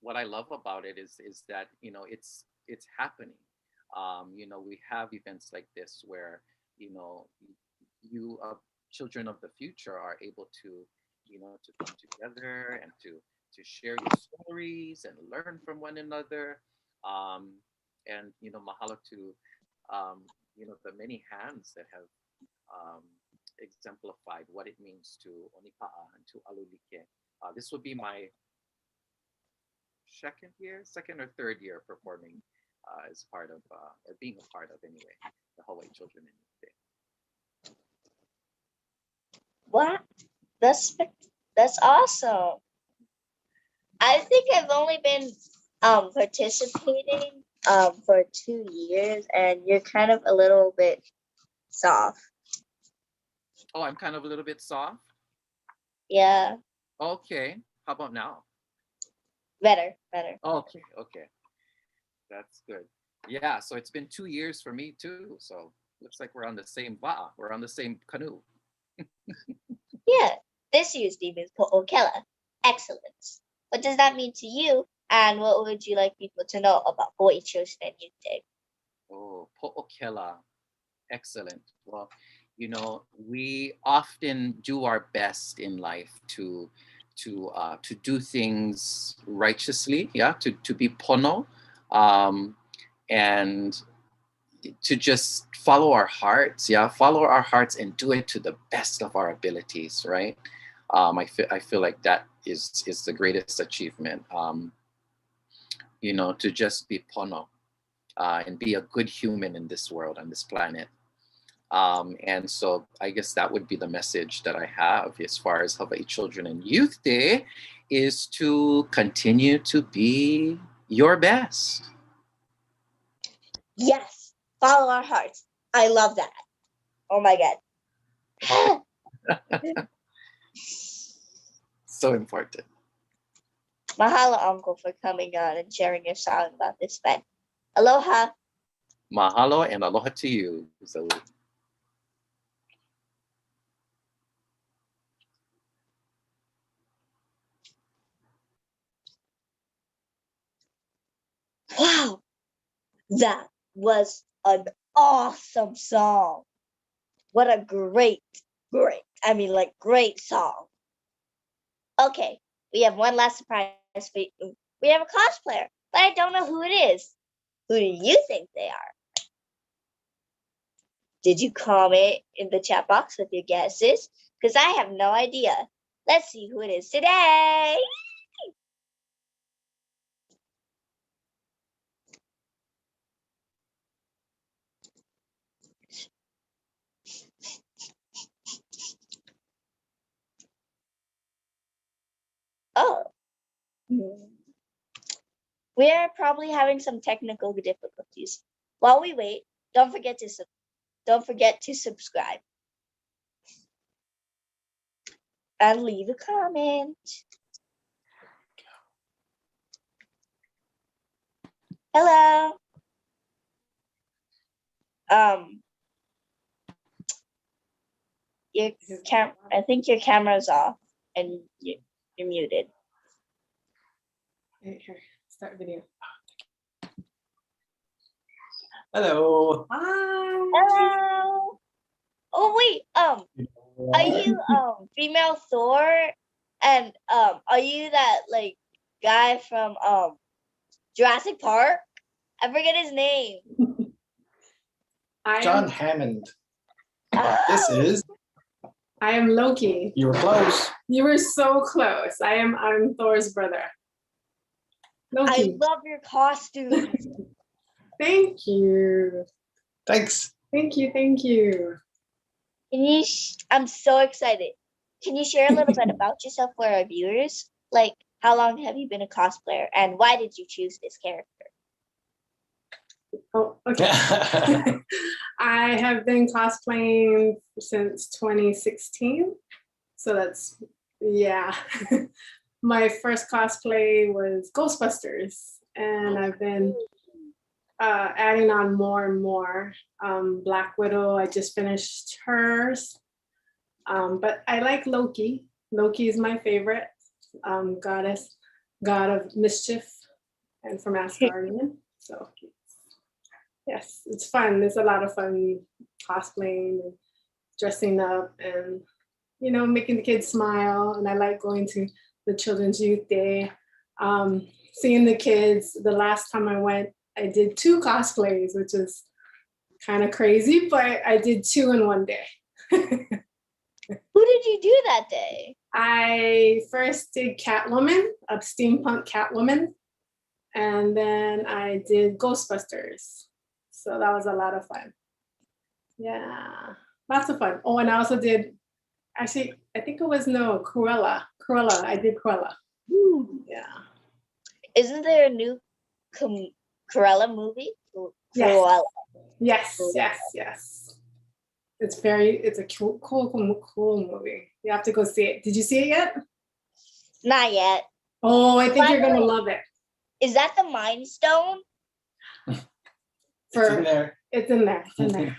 [SPEAKER 7] What I love about it is that it's happening. We have events like this where you children of the future are able to to come together and to share your stories and learn from one another. And mahalo to the many hands that have exemplified what it means to Onipa'a and to Alulike. This will be my second or third year performing as part of, or being a part of anyway, the Hawaii Children in Youth Day.
[SPEAKER 3] What? That's awesome. I think I've only been participating for 2 years, and you're kind of a little bit soft.
[SPEAKER 7] Oh, I'm kind of a little bit soft.
[SPEAKER 3] Yeah,
[SPEAKER 7] Okay, how about now?
[SPEAKER 3] better.
[SPEAKER 7] Okay, okay, that's good. Yeah, so it's been 2 years for me too. So looks like we're on the same wa'a. We're on the same canoe.
[SPEAKER 3] Yeah, this year's theme is Po'okela, excellence. What does that mean to you? And what would you like people to know about Hawaii Children and Youth Day?
[SPEAKER 7] Oh, Po'okela, excellent. Well, you know, we often do our best in life to do things righteously, yeah, to be pono, and to just follow our hearts, yeah, follow our hearts and do it to the best of our abilities, right? I feel like that is the greatest achievement. You know, to just be pono and be a good human in this world, on this planet. And so I guess that would be the message that I have as far as Hawaii Children and Youth Day, is to continue to be your best.
[SPEAKER 3] Yes, follow our hearts. I love that. Oh my God.
[SPEAKER 7] So important.
[SPEAKER 3] Mahalo, Uncle, for coming on and sharing your song about this event. Aloha.
[SPEAKER 7] Mahalo and aloha to you, Zoe.
[SPEAKER 3] Wow, that was an awesome song. What a great song. Okay, we have one last surprise for you. We have a cosplayer, but I don't know who it is. Who do you think they are? Did you comment in the chat box with your guesses? Because I have no idea. Let's see who it is today. Oh. We are probably having some technical difficulties. While we wait, don't forget to subscribe and leave a comment. Hello. I think your camera's off and you're muted.
[SPEAKER 8] Here, start video.
[SPEAKER 9] Hello.
[SPEAKER 8] Hi.
[SPEAKER 3] Hello. Oh wait, are you female Thor? And are you that like guy from Jurassic Park? I forget his name.
[SPEAKER 9] John Hammond.
[SPEAKER 3] Oh,
[SPEAKER 9] This is.
[SPEAKER 8] I am Loki.
[SPEAKER 9] You were close.
[SPEAKER 8] You were so close. I'm Thor's brother.
[SPEAKER 3] I
[SPEAKER 8] Loki.
[SPEAKER 3] love your costume.
[SPEAKER 8] Thank you.
[SPEAKER 9] Thanks.
[SPEAKER 8] Thank you. Thank you.
[SPEAKER 3] I'm so excited. Can you share a little bit about yourself for our viewers? Like, how long have you been a cosplayer, and why did you choose this character?
[SPEAKER 8] Oh, okay. I have been cosplaying since 2016. So that's, yeah. My first cosplay was Ghostbusters, and I've been adding on more and more. Black Widow, I just finished hers. But I like Loki. Loki is my favorite god of mischief, and from Asgardian. So yes, it's fun. There's a lot of fun cosplaying and dressing up and, you know, making the kids smile. And I like going to the Children's Youth Day, seeing the kids. The last time I went, I did 2 cosplays, which is kind of crazy, but I did 2 in one day.
[SPEAKER 3] that day?
[SPEAKER 8] I first did Catwoman, a steampunk Catwoman, and then I did Ghostbusters. So that was a lot of fun. Yeah, lots of fun. Oh, and I also did, actually, I think it was Cruella. Cruella, I did Cruella. Yeah.
[SPEAKER 3] Isn't there a new Cruella movie?
[SPEAKER 8] Yes.
[SPEAKER 3] Cruella.
[SPEAKER 8] Yes. It's a cool movie. You have to go see it. Did you see it yet?
[SPEAKER 3] Not yet.
[SPEAKER 8] Oh, I think
[SPEAKER 3] By
[SPEAKER 8] you're
[SPEAKER 3] the
[SPEAKER 8] gonna
[SPEAKER 3] way,
[SPEAKER 8] love it.
[SPEAKER 3] Is that the Mind Stone?
[SPEAKER 9] It's in there.
[SPEAKER 8] It's in there. It's in there.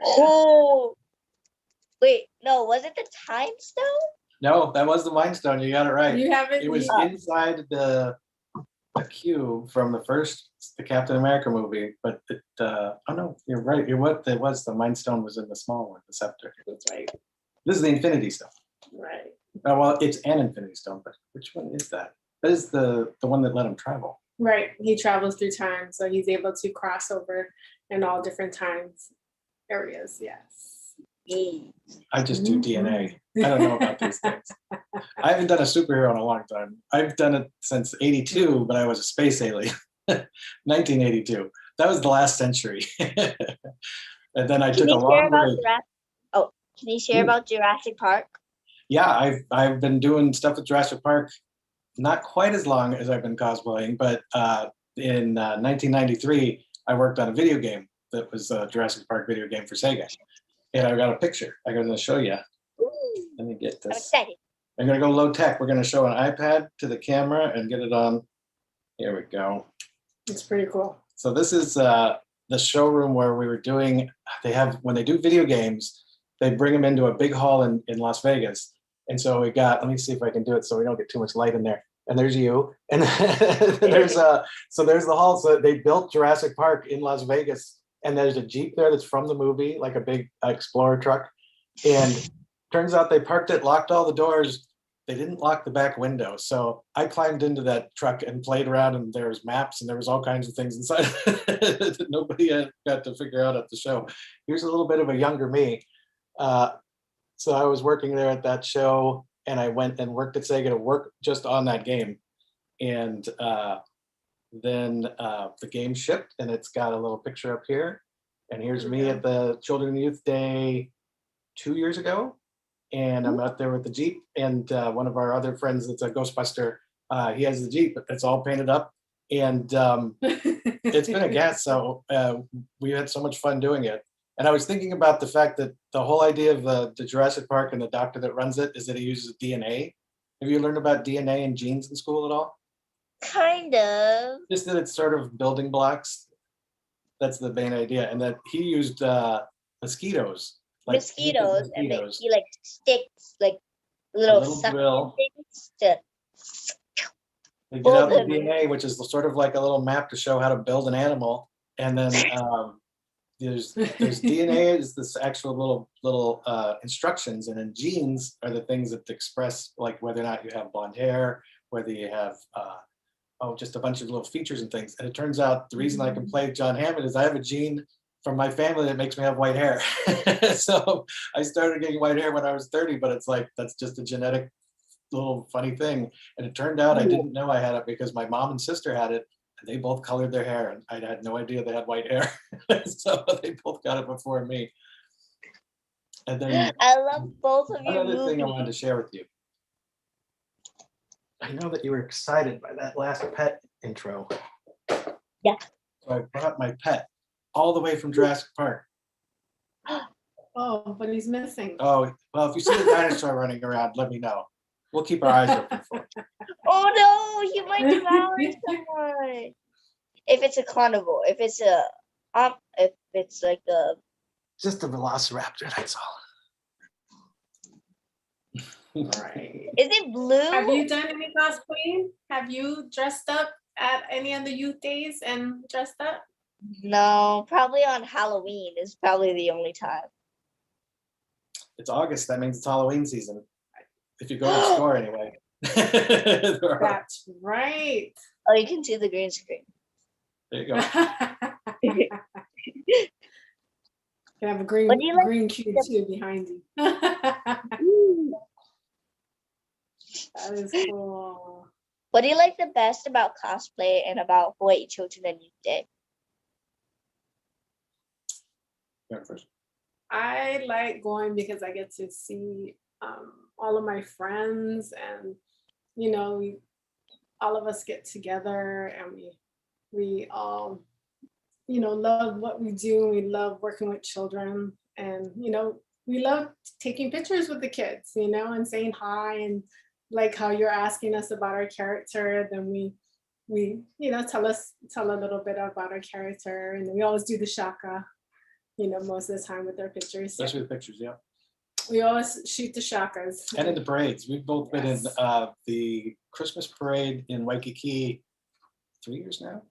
[SPEAKER 3] Oh, wait, no, was it the Time Stone?
[SPEAKER 9] No, that was the Mind Stone. You got it right.
[SPEAKER 8] You have it.
[SPEAKER 9] It was inside the cube from the Captain America movie, but oh no, you're right. It was the Mind Stone was in the small one, the scepter.
[SPEAKER 8] That's right.
[SPEAKER 9] This is the Infinity Stone.
[SPEAKER 8] Right.
[SPEAKER 9] Oh, well, it's an Infinity Stone, but which one is that? That is the one that let him travel.
[SPEAKER 8] Right. He travels through time, so he's able to cross over in all different times areas. Yes.
[SPEAKER 9] I just do DNA. I don't know about these things. I haven't done a superhero in a long time. I've done it since '82, but I was a space alien. 1982. That was the last century. And then I took a long break.
[SPEAKER 3] Can you share about Jurassic Park?
[SPEAKER 9] Yeah, I've been doing stuff with Jurassic Park, not quite as long as I've been cosplaying, but in 1993, I worked on a video game that was a Jurassic Park video game for Sega. And I got a picture. I'm going to show you. Let me get
[SPEAKER 3] I'm
[SPEAKER 9] this.
[SPEAKER 3] excited.
[SPEAKER 9] I'm going to go low tech. We're going to show an iPad to the camera and get it on. Here we go.
[SPEAKER 8] It's pretty cool.
[SPEAKER 9] So this is the showroom where we were doing, when they do video games, they bring them into a big hall in Las Vegas. And so we got, let me see if I can do it so we don't get too much light in there. And there's you. And there's the hall. So they built Jurassic Park in Las Vegas. And there's a Jeep there that's from the movie, like a big Explorer truck. And turns out they parked it, locked all the doors. They didn't lock the back window. So I climbed into that truck and played around, and there was maps and there was all kinds of things inside that nobody had got to figure out at the show. Here's a little bit of a younger me. So I was working there at that show, and I went and worked at Sega to work just on that game. And then the game shipped, and it's got a little picture up here. And here's me at the Children and Youth Day 2 years ago. And I'm out there with the Jeep, and one of our other friends that's a Ghostbuster, he has the Jeep. It's all painted up, and it's been a gas. So we had so much fun doing it. And I was thinking about the fact that the whole idea of the Jurassic Park and the doctor that runs it is that he uses DNA. Have you learned about DNA and genes in school at all?
[SPEAKER 3] Kind of.
[SPEAKER 9] Just that it's sort of building blocks. That's the main idea. And that he used mosquitoes. Like
[SPEAKER 3] Mosquitoes, and
[SPEAKER 9] mosquitoes.
[SPEAKER 3] he like sticks like little
[SPEAKER 9] little
[SPEAKER 3] suction
[SPEAKER 9] drill.
[SPEAKER 3] things to
[SPEAKER 9] They get out the
[SPEAKER 3] Golden.
[SPEAKER 9] DNA, which is sort of like a little map to show how to build an animal. And then there's DNA is this actual little instructions, and then genes are the things that express like whether or not you have blonde hair, whether you have just a bunch of little features and things. And it turns out the reason I can play John Hammond is I have a gene from my family that makes me have white hair. So I started getting white hair when I was 30, but it's like that's just a genetic little funny thing. And it turned out I didn't know I had it because my mom and sister had it, and they both colored their hair, and I had no idea they had white hair. So they both got it before me. And then
[SPEAKER 3] I love both of your
[SPEAKER 9] another thing I wanted to
[SPEAKER 3] movies.
[SPEAKER 9] share with you. I know that you were excited by that last pet intro.
[SPEAKER 3] Yeah.
[SPEAKER 9] So I brought my pet all the way from Jurassic Park.
[SPEAKER 8] Oh, but he's missing.
[SPEAKER 9] Oh, well, if you see a dinosaur running around, let me know. We'll keep our eyes open for it.
[SPEAKER 3] Oh no, he might devour someone. If it's a carnivore, if it's like a
[SPEAKER 9] Just a velociraptor, that's all.
[SPEAKER 8] Right.
[SPEAKER 3] is it blue?
[SPEAKER 8] Have you done any cosplaying? Have you dressed up at any of the youth days and dressed up?
[SPEAKER 3] No, probably on Halloween is probably the only time.
[SPEAKER 9] It's August, that means it's Halloween season. If you go to the store anyway. There
[SPEAKER 8] That's right.
[SPEAKER 3] Oh, you can see the green screen.
[SPEAKER 9] you go.
[SPEAKER 8] You have a
[SPEAKER 3] What do you like?
[SPEAKER 8] green cube too behind you. That is cool.
[SPEAKER 3] What do you like the best about cosplay and about Hawaii Children Youth Day?
[SPEAKER 9] Yeah, first.
[SPEAKER 8] I like going because I get to see all of my friends, and you know, all of us get together, and we all, you know, love what we do. We love working with children, and you know, we love taking pictures with the kids, you know, and saying hi, and like how you're asking us about our character, then we you know, tell a little bit about our character, and we always do the shaka, you know, most of the time with our pictures.
[SPEAKER 9] Especially the pictures, yeah.
[SPEAKER 8] We always shoot the shakas.
[SPEAKER 9] And in the parades. We've both been in
[SPEAKER 8] Yes.
[SPEAKER 9] the Christmas parade in Waikiki 3 years now.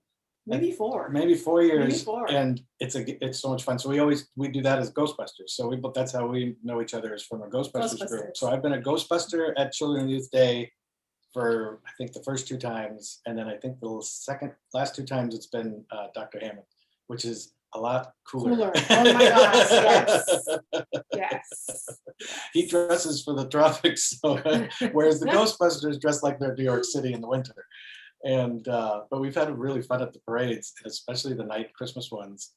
[SPEAKER 8] Maybe 4.
[SPEAKER 9] Maybe 4 years,
[SPEAKER 8] Maybe 4.
[SPEAKER 9] and it's so much fun. So we do that as Ghostbusters. So that's how we know each other, is from a Ghostbusters group.
[SPEAKER 8] Ghostbusters.
[SPEAKER 9] So I've been a Ghostbuster at Children and Youth Day for I think the first 2 times, and then I think the last 2 times it's been Dr. Hammond, which is a lot cooler.
[SPEAKER 8] Oh my gosh, yes. Yes.
[SPEAKER 9] He dresses for the tropics, so, whereas the Ghostbusters dress like they're New York City in the winter. And but we've had really fun at the parades, especially the night Christmas ones.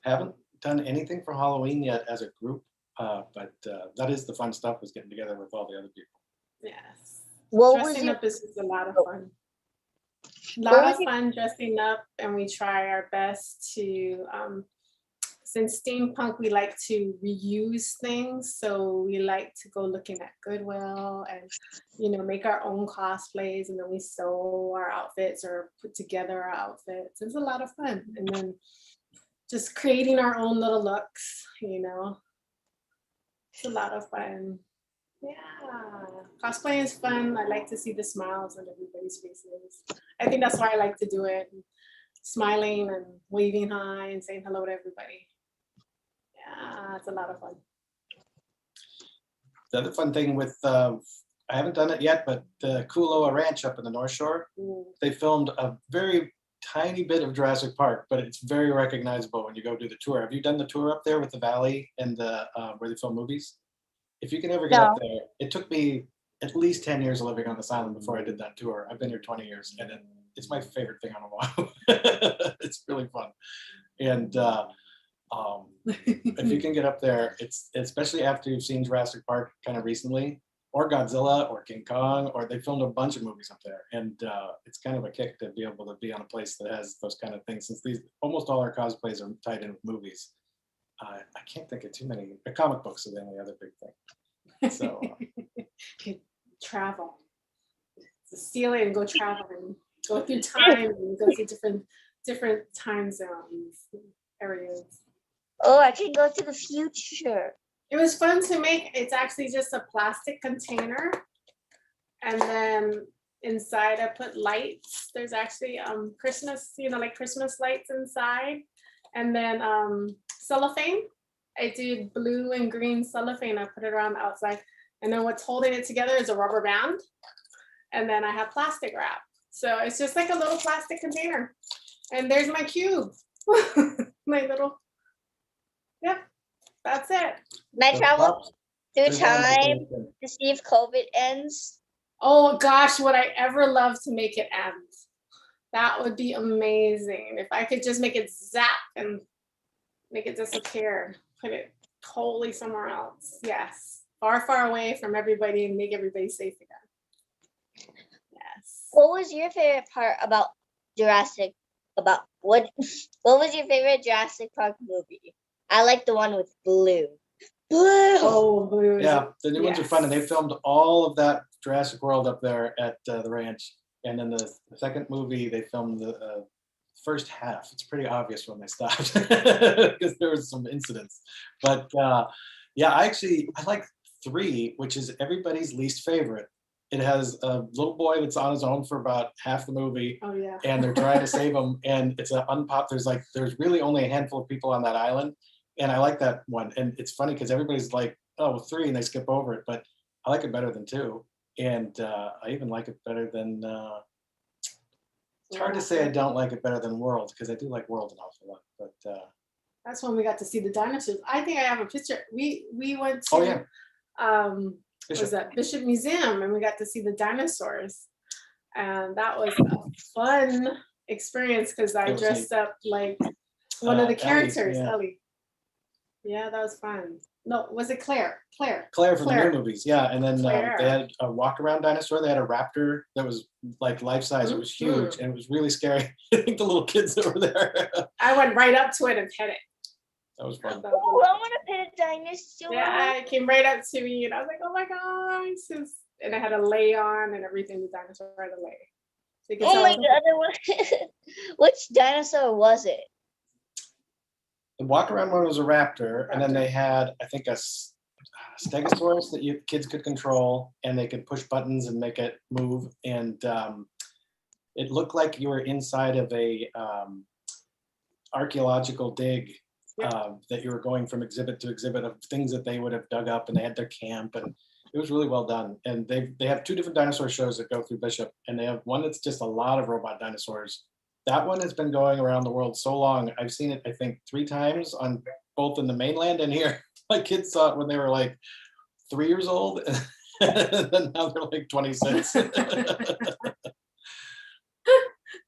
[SPEAKER 9] Haven't done anything for Halloween yet as a group, but that is the fun stuff, is getting together with all the other people.
[SPEAKER 8] Yes.
[SPEAKER 3] What was
[SPEAKER 8] Dressing
[SPEAKER 3] your
[SPEAKER 8] up is just a lot of fun. A
[SPEAKER 3] What
[SPEAKER 8] lot
[SPEAKER 3] was
[SPEAKER 8] of
[SPEAKER 3] your-
[SPEAKER 8] fun dressing up, and we try our best to, since steampunk, we like to reuse things. So we like to go looking at Goodwill and, you know, make our own cosplays, and then we sew our outfits or put together our outfits. It's a lot of fun. And then just creating our own little looks, you know, it's a lot of fun. Yeah, cosplay is fun. I like to see the smiles on everybody's faces. I think that's why I like to do it. Smiling and waving hi and saying hello to everybody. Yeah, it's a lot of fun.
[SPEAKER 9] The other fun thing with, I haven't done it yet, but the Kualoa Ranch up in the North Shore, they filmed a very tiny bit of Jurassic Park, but it's very recognizable when you go do the tour. Have you done the tour up there with the valley and the where they film movies? If you can ever get up there, it took me at least 10 years of living on this island before I did that tour. I've been here 20 years, and it's my favorite thing on Oahu. It's really fun. And if you can get up there, it's especially after you've seen Jurassic Park kind of recently, or Godzilla, or King Kong, or they filmed a bunch of movies up there, and it's kind of a kick to be able to be on a place that has those kind of things. Since almost all our cosplays are tied in with movies, I can't think of too many. The comic books are the only other big thing. So
[SPEAKER 8] travel, steal it and go traveling, go through time and go through different time zones, areas.
[SPEAKER 3] Oh, I can go to the future.
[SPEAKER 8] It was fun to make. It's actually just a plastic container, and then inside I put lights. There's actually Christmas, you know, like Christmas lights inside, and then cellophane. I did blue and green cellophane. I put it around the outside, and then what's holding it together is a rubber band, and then I have plastic wrap. So it's just like a little plastic container, and there's my cube, my little. Yep, that's it.
[SPEAKER 3] Can I travel through time to see if COVID ends?
[SPEAKER 8] Oh gosh, would I ever love to make it end? That would be amazing. If I could just make it zap and make it disappear, put it totally somewhere else. Yes, far, far away from everybody and make everybody safe again. Yes.
[SPEAKER 3] What was your favorite part about Jurassic? What was your favorite Jurassic Park movie? I like the one with Blue. Blue.
[SPEAKER 8] Oh, Blue.
[SPEAKER 9] yeah, the new ones are fun, and they
[SPEAKER 8] Yes.
[SPEAKER 9] filmed all of that Jurassic World up there at the ranch. And then the second movie, they filmed the first half. It's pretty obvious when they stopped because there was some incidents. But yeah, I like 3, which is everybody's least favorite. It has a little boy that's on his own for about half the movie,
[SPEAKER 8] Oh yeah.
[SPEAKER 9] and they're trying to save him. And it's an there's really only a handful of people on that island. And I like that one. And it's funny because everybody's like, oh, 3, and they skip over it. But I like it better than 2. And I even like it better than, it's hard to say I don't like it better than World, because I do like World an awful lot. But
[SPEAKER 8] That's when we got to see the dinosaurs. I think I have a picture. We went to
[SPEAKER 9] Oh, yeah.
[SPEAKER 8] what was that Bishop Museum, and we got to see the dinosaurs, and that was a fun experience because I
[SPEAKER 9] It was
[SPEAKER 8] dressed up like one of the
[SPEAKER 9] Ellie,
[SPEAKER 8] characters,
[SPEAKER 9] yeah.
[SPEAKER 8] Ellie. Yeah, that was fun. No, was it Claire? Claire.
[SPEAKER 9] Claire from the new movies, yeah. And then
[SPEAKER 8] Claire.
[SPEAKER 9] they had a walk around dinosaur. They had a raptor that was like life size. It was huge and it was really scary. I think the little kids that were there.
[SPEAKER 8] I went right up to it and pet it.
[SPEAKER 9] That was fun.
[SPEAKER 3] Oh, I want to pet a dinosaur.
[SPEAKER 8] Yeah, it came right up to me and I was like, oh my gosh. And I had a lay on and everything. The dinosaur had a lay. So you can
[SPEAKER 3] Oh
[SPEAKER 8] tell
[SPEAKER 3] my
[SPEAKER 8] it was-
[SPEAKER 3] god, which dinosaur was it?
[SPEAKER 9] The walk around one was a raptor, and then they had, I think, a stegosaurus that kids could control, and they could push buttons and make it move. And it looked like you were inside of a archaeological dig that you were going from exhibit to exhibit of things that they would have dug up, and they had their camp, and it was really well done. And they have 2 different dinosaur shows that go through Bishop, and they have one that's just a lot of robot dinosaurs. That one has been going around the world so long. I've seen it, I think, 3 times on both in the mainland and here. My kids saw it when they were like 3 years old, and then now they're like 26.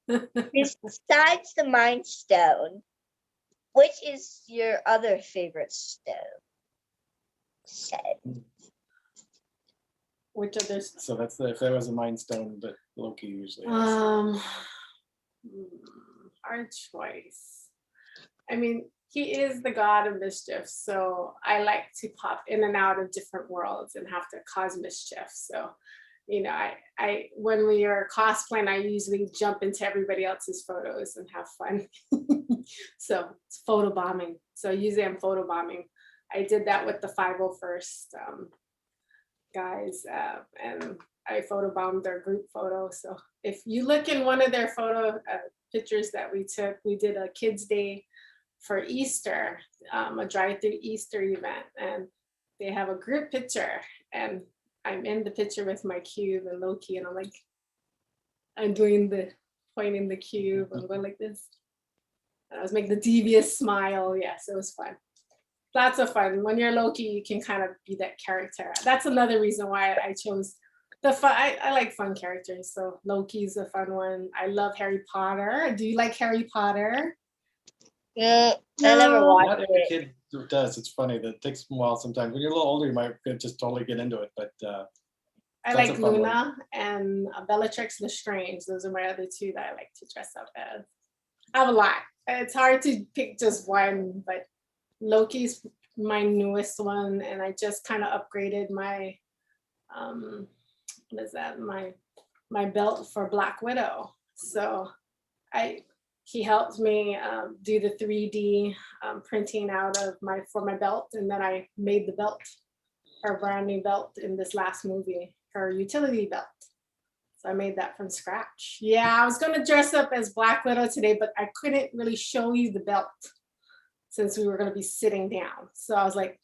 [SPEAKER 3] Besides the Mind Stone, which is your other favorite stone?
[SPEAKER 8] Which others?
[SPEAKER 9] So that's if there was a Mind Stone, but Loki usually is.
[SPEAKER 8] Hard choice. I mean, he is the god of mischief, so I like to pop in and out of different worlds and have to cause mischief. So, you know, I when we are cosplaying, I usually jump into everybody else's photos and have fun. So it's photo bombing. So usually I'm photo bombing. I did that with the 501st guys, and I photobombed their group photo. So if you look in one of their photo pictures that we took, we did a kids' day for Easter, a drive-through Easter event, and they have a group picture, and I'm in the picture with my cube and Loki, and I'm doing the pointing the cube, I'm going like this, and I was making the devious smile. Yes, it was fun. Lots of fun. When you're Loki, you can kind of be that character. That's another reason why I chose the fun. I like fun characters, so Loki's a fun one. I love Harry Potter. Do you like Harry Potter?
[SPEAKER 3] I never watched
[SPEAKER 9] Not every
[SPEAKER 3] it.
[SPEAKER 9] kid does. It's funny that it takes a while sometimes. When you're a little older, you might just totally get into it. But
[SPEAKER 8] I
[SPEAKER 9] that's
[SPEAKER 8] like
[SPEAKER 9] a fun
[SPEAKER 8] Luna and Bellatrix Lestrange. Those are my other 2 that I like to dress up as. I have a lot. It's hard to pick just one, but Loki's my newest one, and I just kind of upgraded my what is that? My belt for Black Widow. So he helped me do the 3D printing out of my belt, and then I made the belt, her brand new belt in this last movie, her utility belt. So I made that from scratch. Yeah, I was gonna dress up as Black Widow today, but I couldn't really show you the belt since we were gonna be sitting down. So I was like,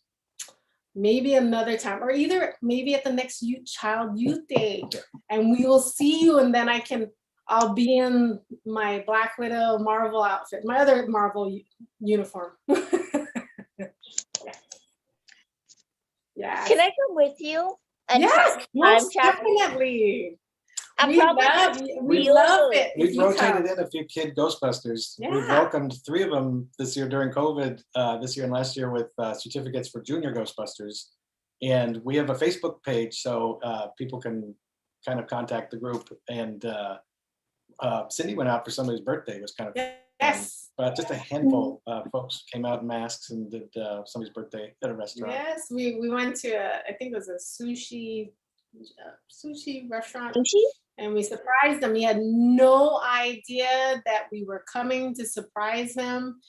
[SPEAKER 8] maybe another time, or either maybe at the next Youth Day, and we will see you, and then I'll be in my Black Widow Marvel outfit, my other Marvel uniform. Yeah.
[SPEAKER 3] Can I come with you? And
[SPEAKER 8] Yes, most
[SPEAKER 3] time travel?
[SPEAKER 8] definitely.
[SPEAKER 3] I'm
[SPEAKER 8] We
[SPEAKER 3] probably
[SPEAKER 8] love it. if
[SPEAKER 9] We've
[SPEAKER 8] you
[SPEAKER 9] rotated
[SPEAKER 8] come.
[SPEAKER 9] in a few kid Ghostbusters. We've
[SPEAKER 8] Yeah.
[SPEAKER 9] welcomed 3 of them this year during COVID, this year and last year with certificates for junior Ghostbusters. And we have a Facebook page, so people can kind of contact the group. And Cindy went out for somebody's birthday. It was kind of
[SPEAKER 8] Yes.
[SPEAKER 9] but just a handful of folks came out in masks and did somebody's birthday at a restaurant.
[SPEAKER 8] Yes, we went to I think it was a sushi restaurant.
[SPEAKER 3] Sushi?
[SPEAKER 8] And we surprised him. He had no idea that we were coming to surprise him.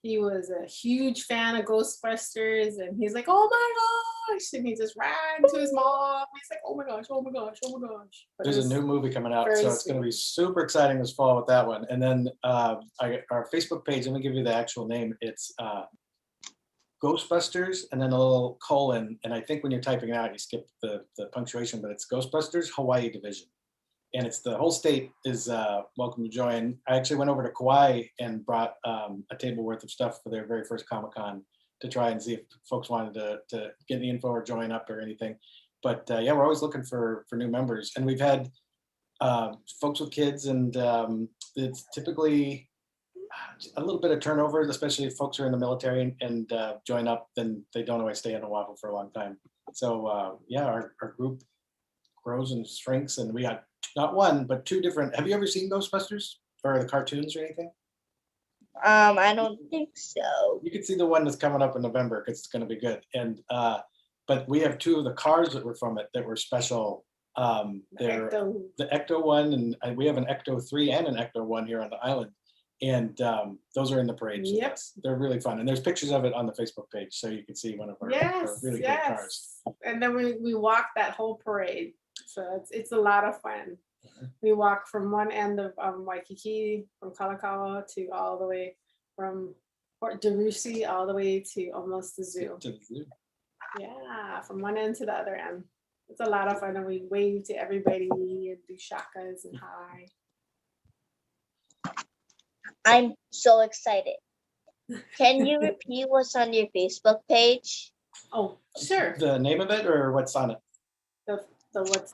[SPEAKER 8] He was a huge fan of Ghostbusters, and he's like, "Oh my gosh!" And he just ran to his mom. He's like, "Oh my gosh! Oh my gosh! Oh my gosh!" But
[SPEAKER 9] There's
[SPEAKER 8] it was
[SPEAKER 9] a new movie coming out,
[SPEAKER 8] very
[SPEAKER 9] so it's going to be super exciting this fall with that one. And then our Facebook page, let me give you the actual name. It's Ghostbusters, and then a little colon. And I think when you're typing it out, you skip the punctuation, but it's Ghostbusters Hawaii Division. and it's the whole state is welcome to join. I actually went over to Kauai and brought a table worth of stuff for their very first Comic-Con to try and see if folks wanted to get the info or join up or anything. But yeah, we're always looking for new members, and we've had folks with kids, and it's typically a little bit of turnover, especially if folks are in the military and join up, then they don't always stay in Oahu for a long time. So yeah, our group grows and shrinks, and we got not one, but two different. Have you ever seen Ghostbusters or the cartoons or anything?
[SPEAKER 3] I don't think so.
[SPEAKER 9] You can see the one that's coming up in November because it's going to be good. And but we have two of the cars that were from it that were special. They're the Ecto one, and we have an Ecto 3 and an Ecto 1 here on the island. And those are in the parade. So
[SPEAKER 8] Yep.
[SPEAKER 9] They're really fun. And there's pictures of it on the Facebook page, so you can see one of our really great cars.
[SPEAKER 8] And then we walk that whole parade. So it's a lot of fun. We walk from one end of Waikiki, from Kalakaua to all the way from Port DeRusi all the way to almost the zoo.
[SPEAKER 9] To the zoo.
[SPEAKER 8] Yeah, from one end to the other end. It's a lot of fun, and we wave to everybody and do shakas and hi.
[SPEAKER 3] I'm so excited. Can you repeat what's on your Facebook page?
[SPEAKER 8] Oh, sure.
[SPEAKER 9] The name of it or what's on it?
[SPEAKER 8] The what's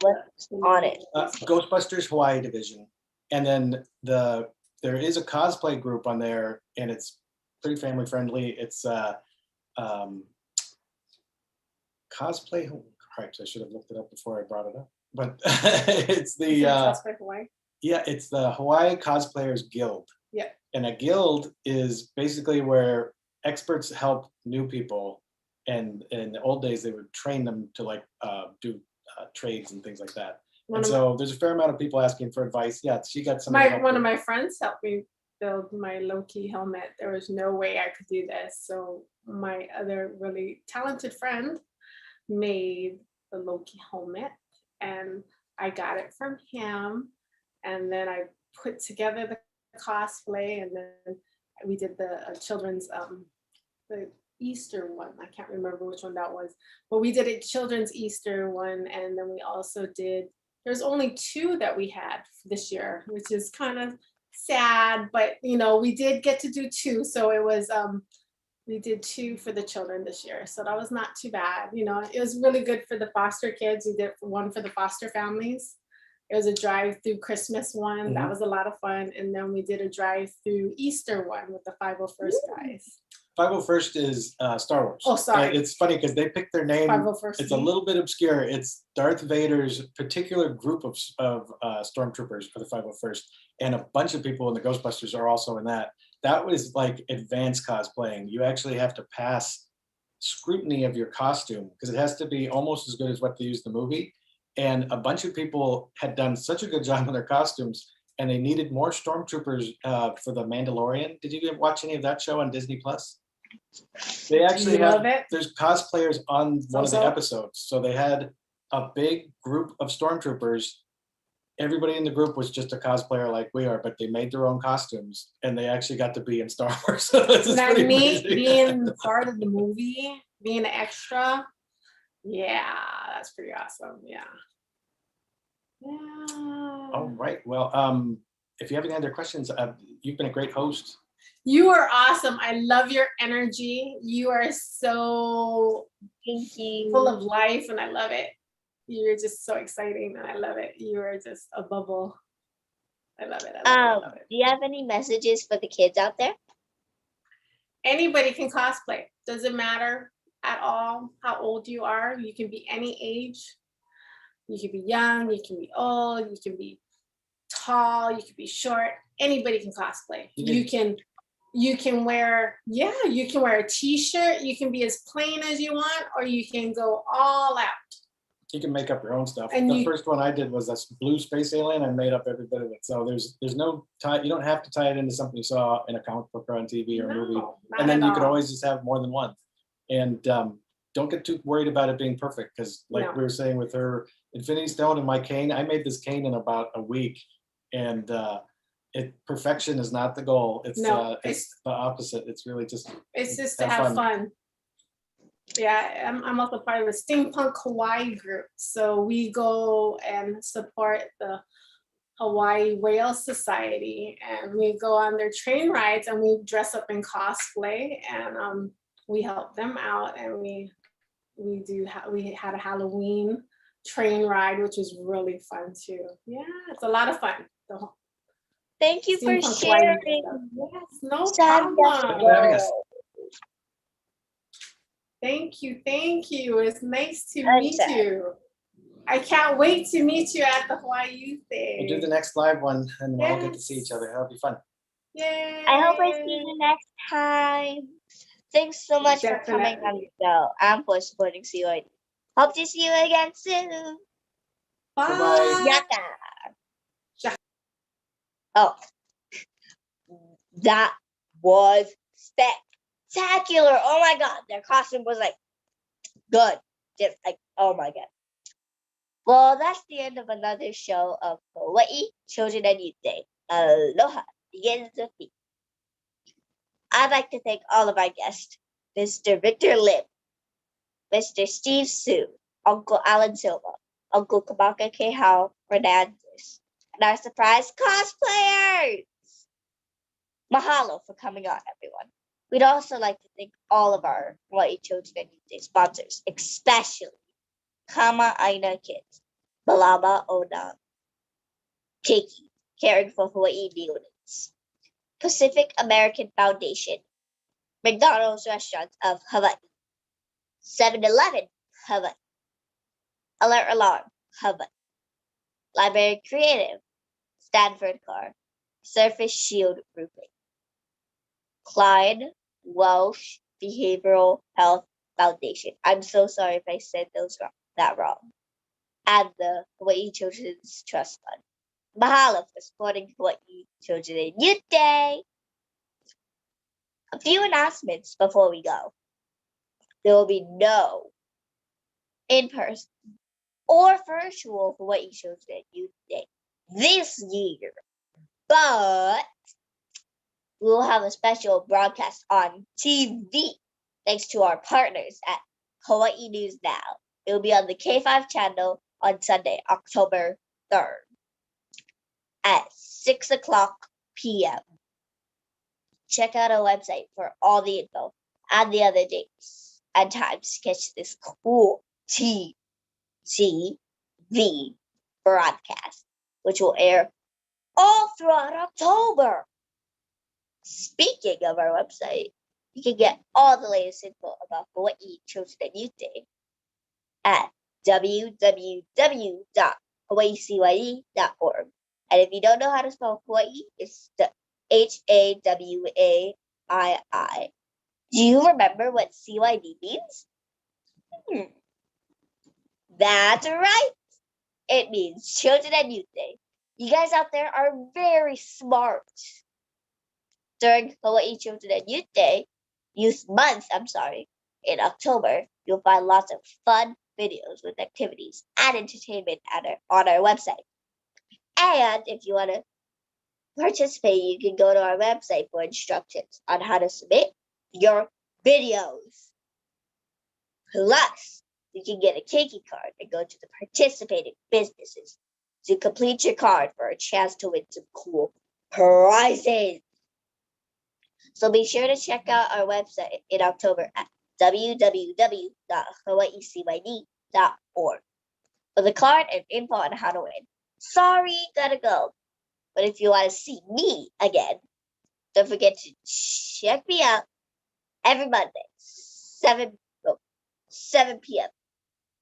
[SPEAKER 3] on it?
[SPEAKER 9] Ghostbusters Hawaii Division. And then there is a cosplay group on there, and it's pretty family friendly. It's cosplay. Correct. I should have looked it up before I brought it up. But it's the
[SPEAKER 8] Cosplay Hawaii.
[SPEAKER 9] Yeah, it's the Hawaii Cosplayers Guild.
[SPEAKER 8] Yeah.
[SPEAKER 9] And a guild is basically where experts help new people. And in the old days, they would train them to like do trades and things like that. And so there's a fair amount of people asking for advice. Yeah, she got some.
[SPEAKER 8] One of my friends helped me build my Loki helmet. There was no way I could do this. So my other really talented friend made the Loki helmet, and I got it from him. And then I put together the cosplay, and then we did the children's the Easter one. I can't remember which one that was, but we did a children's Easter one, and then we also did. There's only 2 that we had this year, which is kind of sad, but you know, we did get to do 2, so it was we did 2 for the children this year, so that was not too bad. You know, it was really good for the foster kids. We did one for the foster families. It was a drive-through Christmas one. That was a lot of fun. And then we did a drive-through Easter one with the 501st guys.
[SPEAKER 9] 501st is Star Wars.
[SPEAKER 8] Oh, sorry.
[SPEAKER 9] It's funny because they picked their name.
[SPEAKER 8] 501st.
[SPEAKER 9] It's a little bit obscure. It's Darth Vader's particular group of stormtroopers for the 501st. And a bunch of people in the Ghostbusters are also in that. That was like advanced cosplaying. You actually have to pass scrutiny of your costume because it has to be almost as good as what they used in the movie. And a bunch of people had done such a good job on their costumes, and they needed more stormtroopers for the Mandalorian. Did you watch any of that show on Disney Plus? They actually there's cosplayers on one of the episodes. So they had a big group of stormtroopers. Everybody in the group was just a cosplayer like we are, but they made their own costumes, and they actually got to be in Star Wars. So
[SPEAKER 8] that me being part of the movie, being an extra. Yeah, that's pretty awesome. Yeah.
[SPEAKER 9] All right. Well, if you have any other questions, you've been a great host.
[SPEAKER 8] You are awesome. I love your energy. You are so full of life, and I love it. You're just so exciting, and I love it. You are just a bubble. I love it. I love it.
[SPEAKER 3] Do you have any messages for the kids out there?
[SPEAKER 8] Anybody can cosplay. Doesn't matter at all how old you are. You can be any age. You can be young, you can be old, you can be tall, you can be short. Anybody can cosplay. You can wear a t-shirt, you can be as plain as you want, or you can go all out.
[SPEAKER 9] You can make up your own stuff.
[SPEAKER 8] And
[SPEAKER 9] the first one I did was a blue space alien. I made up every bit of it. So there's no tie. You don't have to tie it into something you saw in a comic book or on TV or a movie. And then you could always just have more than one. And don't get too worried about it being perfect, because like we were saying with her Infinity Stone and my cane, I made this cane in about a week, and perfection is not the goal. It's the opposite. It's really just
[SPEAKER 8] to have fun. Yeah, I'm also part of the Steampunk Hawaii group, so we go and support the Hawaii Whale Society, and we go on their train rides and we dress up in cosplay, and we help them out, and we had a Halloween train ride, which was really fun too. Yeah, it's a lot of fun.
[SPEAKER 3] Thank you for
[SPEAKER 8] Steampunk Hawaii
[SPEAKER 3] sharing.
[SPEAKER 8] stuff. Yes, no
[SPEAKER 3] Sandra.
[SPEAKER 8] problem.
[SPEAKER 9] for having us.
[SPEAKER 8] Thank you, thank you. It's nice to
[SPEAKER 3] I'm
[SPEAKER 8] meet
[SPEAKER 3] sad.
[SPEAKER 8] you. I can't wait to meet you at the Hawaii Youth Day.
[SPEAKER 9] We'll do the next live one and we'll all get to see each other. That'll be fun.
[SPEAKER 8] Yay!
[SPEAKER 3] I hope I see you next time. Thanks so much for coming on the show and for supporting CYD. Hope to see you again soon.
[SPEAKER 8] Bye.
[SPEAKER 3] Yaka. Oh, that was spectacular. Oh my God. Their costume was like good. Just like, oh my God. Well, that's the end of another show of Hawaii Children and Youth Day. Aloha begins with me. I'd like to thank all of our guests, Mr. Victor Lim, Mr. Steve Su, Uncle Alan Silva, Uncle Kabaka Kehao Fernandez, and our surprise cosplayers. Mahalo for coming on, everyone. We'd also like to thank all of our Hawaii Children and Youth Day sponsors, especially Kama Aina Kids, Balaba Ona, Keiki, caring for Hawaii neonates, Pacific American Foundation, McDonald's Restaurants of Hawaii, 7-Eleven, Hawaii, Alert Alarm, Hawaii, Library Creative, Stanford Car, Surface Shield Roofing, Clyde Welsh Behavioral Health Foundation. I'm so sorry if I said that wrong. And the Hawaii Children's Trust Fund. Mahalo for supporting Hawaii Children and Youth Day. A few announcements before we go. There will be no in-person or virtual Hawaii Children and Youth Day this year, but we will have a special broadcast on TV thanks to our partners at Hawaii News Now. It will be on the K5 channel on Sunday, October 3rd at 6 o'clock p.m. Check out our website for all the info and the other dates and times to catch this cool TV broadcast, which will air all throughout October. Speaking of our website, you can get all the latest info about Hawaii Children and Youth Day at www.hawaiicyd.org. And if you don't know how to spell Hawaii, it's the Hawaiii. Do you remember what CYD means? That's right. It means Children and Youth Day. You guys out there are very smart. During Hawaii Children and Youth Day, Youth Month, in October, you'll find lots of fun videos with activities and entertainment on our website. And if you want to participate, you can go to our website for instructions on how to submit your videos. Plus, you can get a Keiki card and go to the participating businesses to complete your card for a chance to win some cool prizes. So be sure to check out our website in October at www.hawaiicyd.org for the card and info on how to win. Sorry, gotta go. But if you want to see me again, don't forget to check me out every Monday, 7 p.m.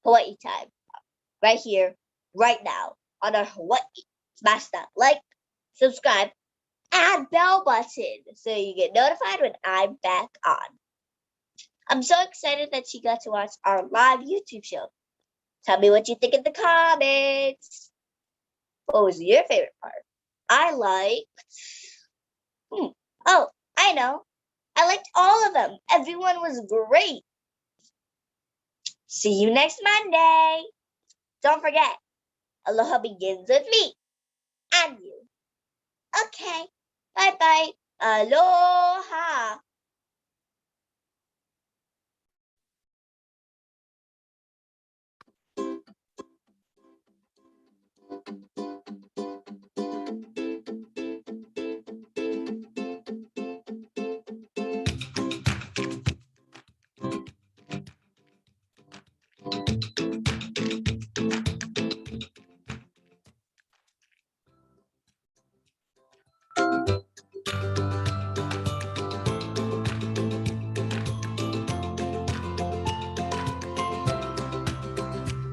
[SPEAKER 3] Hawaii time, right here, right now, on our Hawaii. Smash that like, subscribe, and bell button so you get notified when I'm back on. I'm so excited that you got to watch our live YouTube show. Tell me what you think in the comments. What was your favorite part? I liked... Oh, I know. I liked all of them. Everyone was great. See you next Monday. Don't forget, Aloha begins with me and you. Okay. Bye-bye. Aloha.